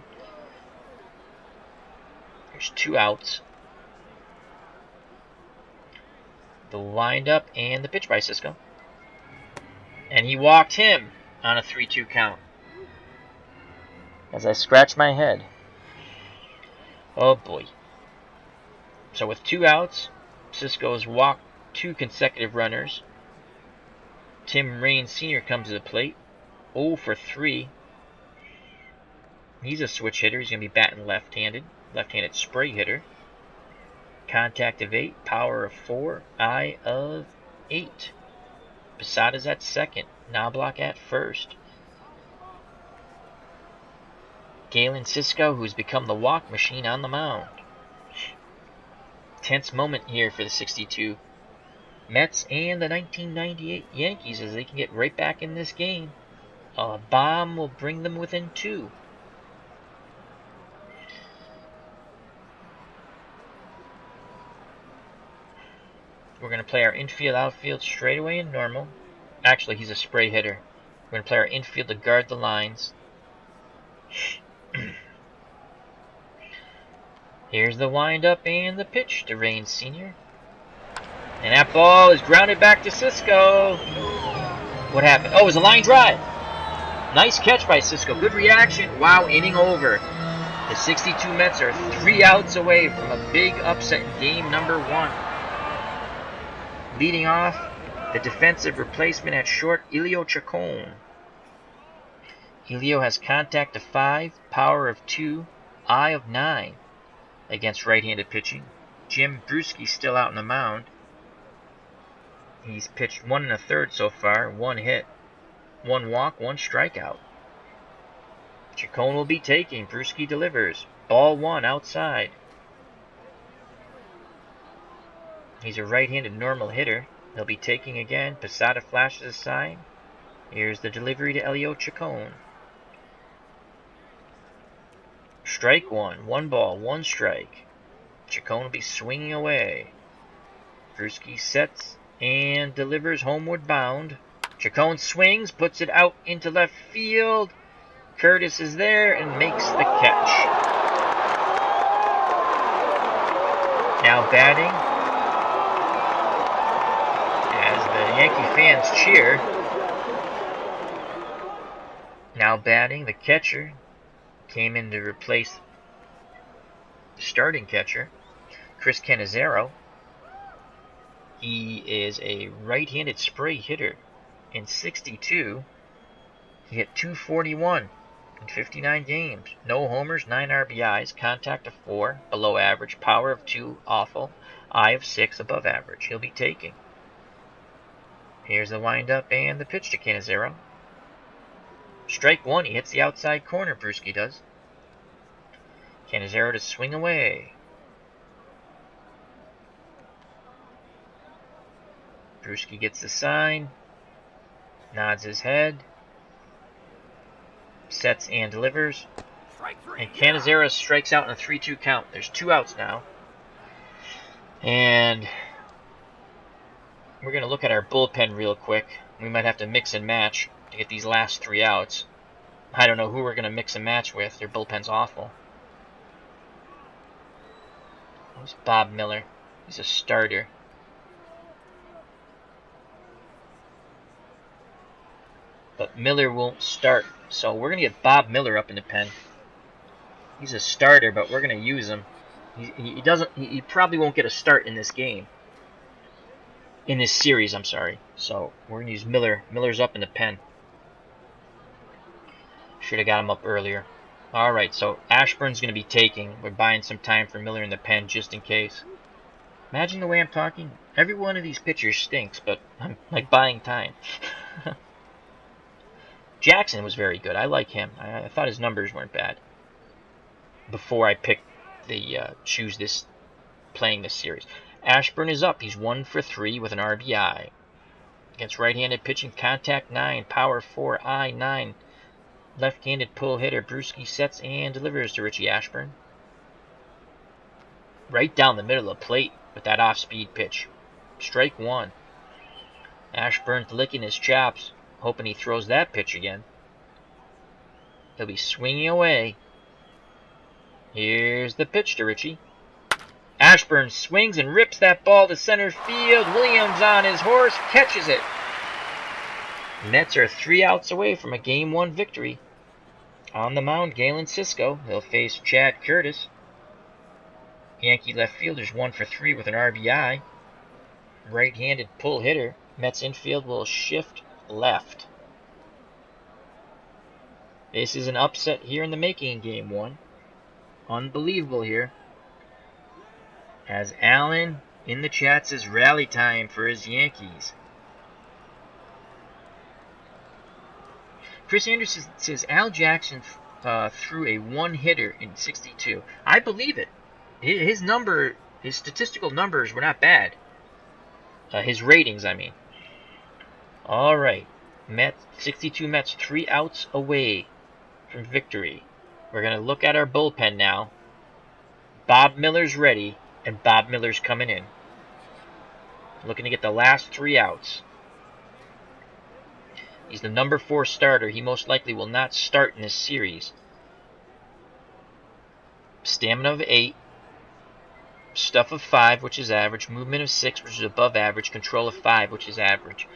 Speaker 1: There's 2 outs. The windup and the pitch by Cisco. And he walked him on a 3-2 count. As I scratch my head. Oh boy. So with 2 outs, Cisco has walked 2 consecutive runners. Tim Raines Sr. comes to the plate. 0 for 3. He's a switch hitter. He's going to be batting left-handed. Left-handed spray hitter. Contact of 8. Power of 4. Eye of 8. Posada's at second. Knobloch at first. Galen Cisco, who's become the walk machine on the mound. Tense moment here for the 62 Mets and the 1998 Yankees as they can get right back in this game. A bomb will bring them within 2. We're going to play our infield outfield straight away in normal. Actually, he's a spray hitter. We're going to play our infield to guard the lines. Here's the windup and the pitch to Rain Sr. And that ball is grounded back to Cisco. What happened? Oh, it was a line drive. Nice catch by Cisco. Good reaction. Wow, inning over. The 62 Mets are 3 outs away from a big upset in game number 1. Leading off, the defensive replacement at short, Elio Chacon. Elio has contact of 5, power of 2, eye of 9 against right-handed pitching. Jim Bruschi still out on the mound. He's pitched 1 1/3 so far, 1 hit, 1 walk, 1 strikeout. Chacon will be taking. Bruschi delivers. Ball 1 outside. He's a right-handed normal hitter. He'll be taking again. Posada flashes a sign. Here's the delivery to Elio Chacon. Strike 1. 1 ball, 1 strike. Chacon will be swinging away. Bruschi sets and delivers homeward bound. Chacon swings, puts it out into left field. Curtis is there and makes the catch. Now batting, as the Yankee fans cheer. Now batting, the catcher came in to replace the starting catcher, Chris Cannizzaro. He is a right-handed spray hitter. In 62, he hit .241 in 59 games. No homers, 9 RBIs, contact of 4, below average, power of 2, awful, eye of 6, above average. He'll be taking. Here's the windup and the pitch to Cannizzaro. Strike 1, he hits the outside corner, Bruschi does. Cannizzaro to swing away. Bruschi gets the sign, nods his head, sets and delivers, and Cannizzaro strikes out in a 3-2 count. There's 2 outs now. And we're going to look at our bullpen real quick. We might have to mix and match to get these last 3 outs. I don't know who we're going to mix and match with. Their bullpen's awful. Who's Bob Miller? He's a starter. But Miller won't start, so we're going to get Bob Miller up in the pen. He's a starter, but we're going to use him. He probably won't get a start in this game. In this series, I'm sorry. So we're going to use Miller. Miller's up in the pen. Should have got him up earlier. Alright, so Ashburn's going to be taking. We're buying some time for Miller in the pen just in case. Imagine the way I'm talking. Every one of these pitchers stinks, but I'm like buying time. Jackson was very good. I like him. I thought his numbers weren't bad. Before I picked the choose this playing this series. Ashburn is up. He's 1 for 3 with an RBI. Against right-handed pitching, contact 9, power 4, eye 9. Left-handed pull hitter. Bruschi sets and delivers to Richie Ashburn. Right down the middle of the plate with that off-speed pitch. Strike 1. Ashburn's licking his chops, hoping he throws that pitch again. He'll be swinging away. Here's the pitch to Richie. Ashburn swings and rips that ball to center field. Williams on his horse catches it. Mets are 3 outs away from a Game 1 victory. On the mound, Galen Cisco. He'll face Chad Curtis. Yankee left fielder's 1 for 3 with an RBI. Right-handed pull hitter. Mets infield will shift left. This is an upset here in the making in Game 1. Unbelievable here. As Alan in the chat says rally time for his Yankees. Chris Anderson says Al Jackson threw a 1-hitter in 62. I believe it. His statistical numbers were not bad. His ratings, I mean. All right. 62 Mets 3 outs away from victory. We're going to look at our bullpen now. Bob Miller's ready, and Bob Miller's coming in. Looking to get the last 3 outs. He's the number 4 starter. He most likely will not start in this series. Stamina of 8. Stuff of 5, which is average. Movement of 6, which is above average. Control of 5, which is average.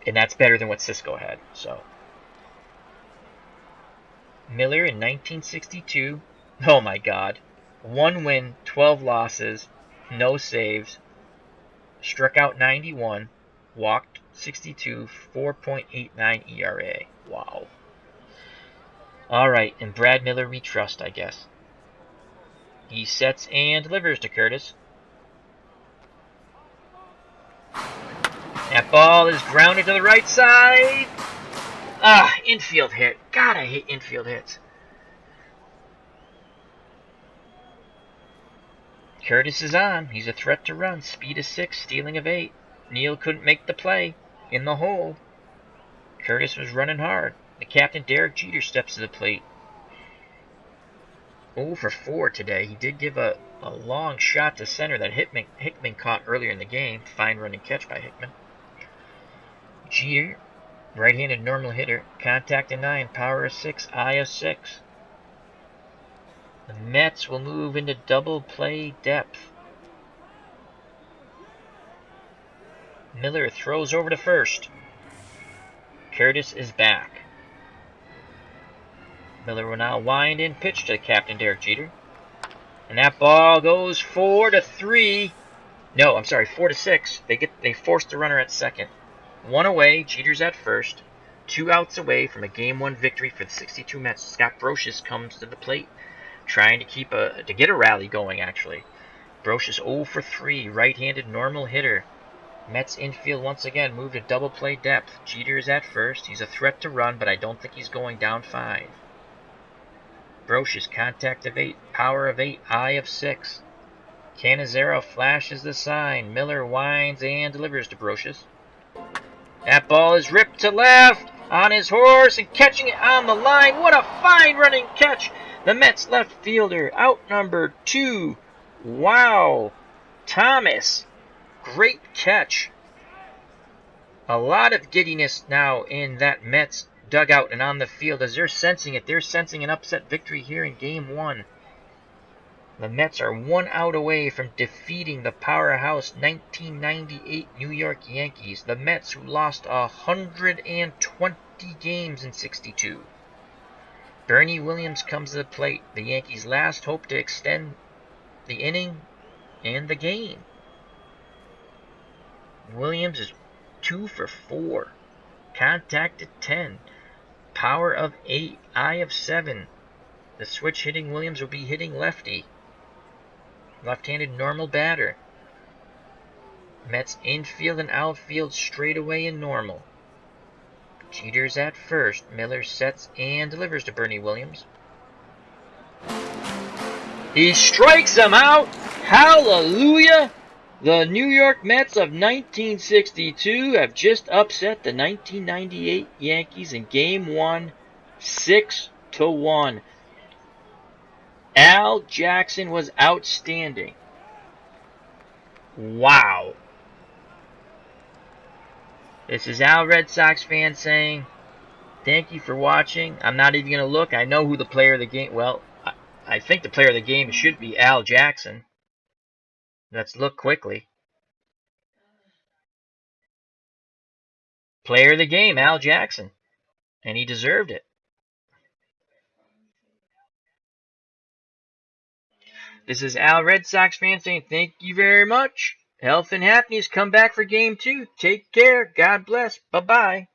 Speaker 1: And that's better than what Cisco had. So Miller in 1962. Oh my god. 1 win, 12 losses, no saves. Struck out 91. Walked 62, 4.89 ERA. Wow. Alright, and Brad Miller we trust, I guess. He sets and delivers to Curtis. That ball is grounded to the right side. Ah, infield hit. God, I hate infield hits. Curtis is on. He's a threat to run. Speed of 6, stealing of 8. Neal couldn't make the play. In the hole. Curtis was running hard. The captain, Derek Jeter, steps to the plate. 0 for 4 today. He did give a long shot to center that Hickman caught earlier in the game. Fine running catch by Hickman. Jeter, right-handed normal hitter. Contact of 9, power of 6, eye of 6. The Mets will move into double play depth. Miller throws over to first. Curtis is back. Miller will now wind and pitch to captain Derek Jeter. And that ball goes 4-3. No, I'm sorry, 4-6. They forced the runner at second. 1 away, Jeter's at first. 2 outs away from a Game 1 victory for the 62 Mets. Scott Brosius comes to the plate, trying to get a rally going, actually. Brosius 0 for 3, right-handed normal hitter. Mets infield once again move to double play depth. Jeter is at first. He's a threat to run, but I don't think he's going down 5. Brosius, contact of 8, power of 8, eye of 6. Canizero flashes the sign. Miller winds and delivers to Brosius. That ball is ripped to left on his horse and catching it on the line. What a fine running catch. The Mets left fielder outnumbered 2. Wow. Thomas. Great catch. A lot of giddiness now in that Mets dugout and on the field as they're sensing it. They're sensing an upset victory here in Game 1. The Mets are 1 out away from defeating the powerhouse 1998 New York Yankees. The Mets, who lost 120 games in 62. Bernie Williams comes to the plate. The Yankees' last hope to extend the inning and the game. Williams is 2 for 4. Contact at 10. Power of 8. Eye of 7. The switch hitting Williams will be hitting lefty. Left-handed normal batter. Mets infield and outfield straightaway and normal. Jeter's at first. Miller sets and delivers to Bernie Williams. He strikes him out. Hallelujah! The New York Mets of 1962 have just upset the 1998 Yankees in Game 1, 6-1. Al Jackson was outstanding. Wow. This is Al Red Sox fan saying, thank you for watching. I'm not even going to look. I know who the player of the game... Well, I think the player of the game should be Al Jackson. Let's look quickly. Player of the game, Al Jackson. And he deserved it. This is Al Red Sox fan saying thank you very much. Health and happiness. Come back for Game 2. Take care. God bless. Bye-bye.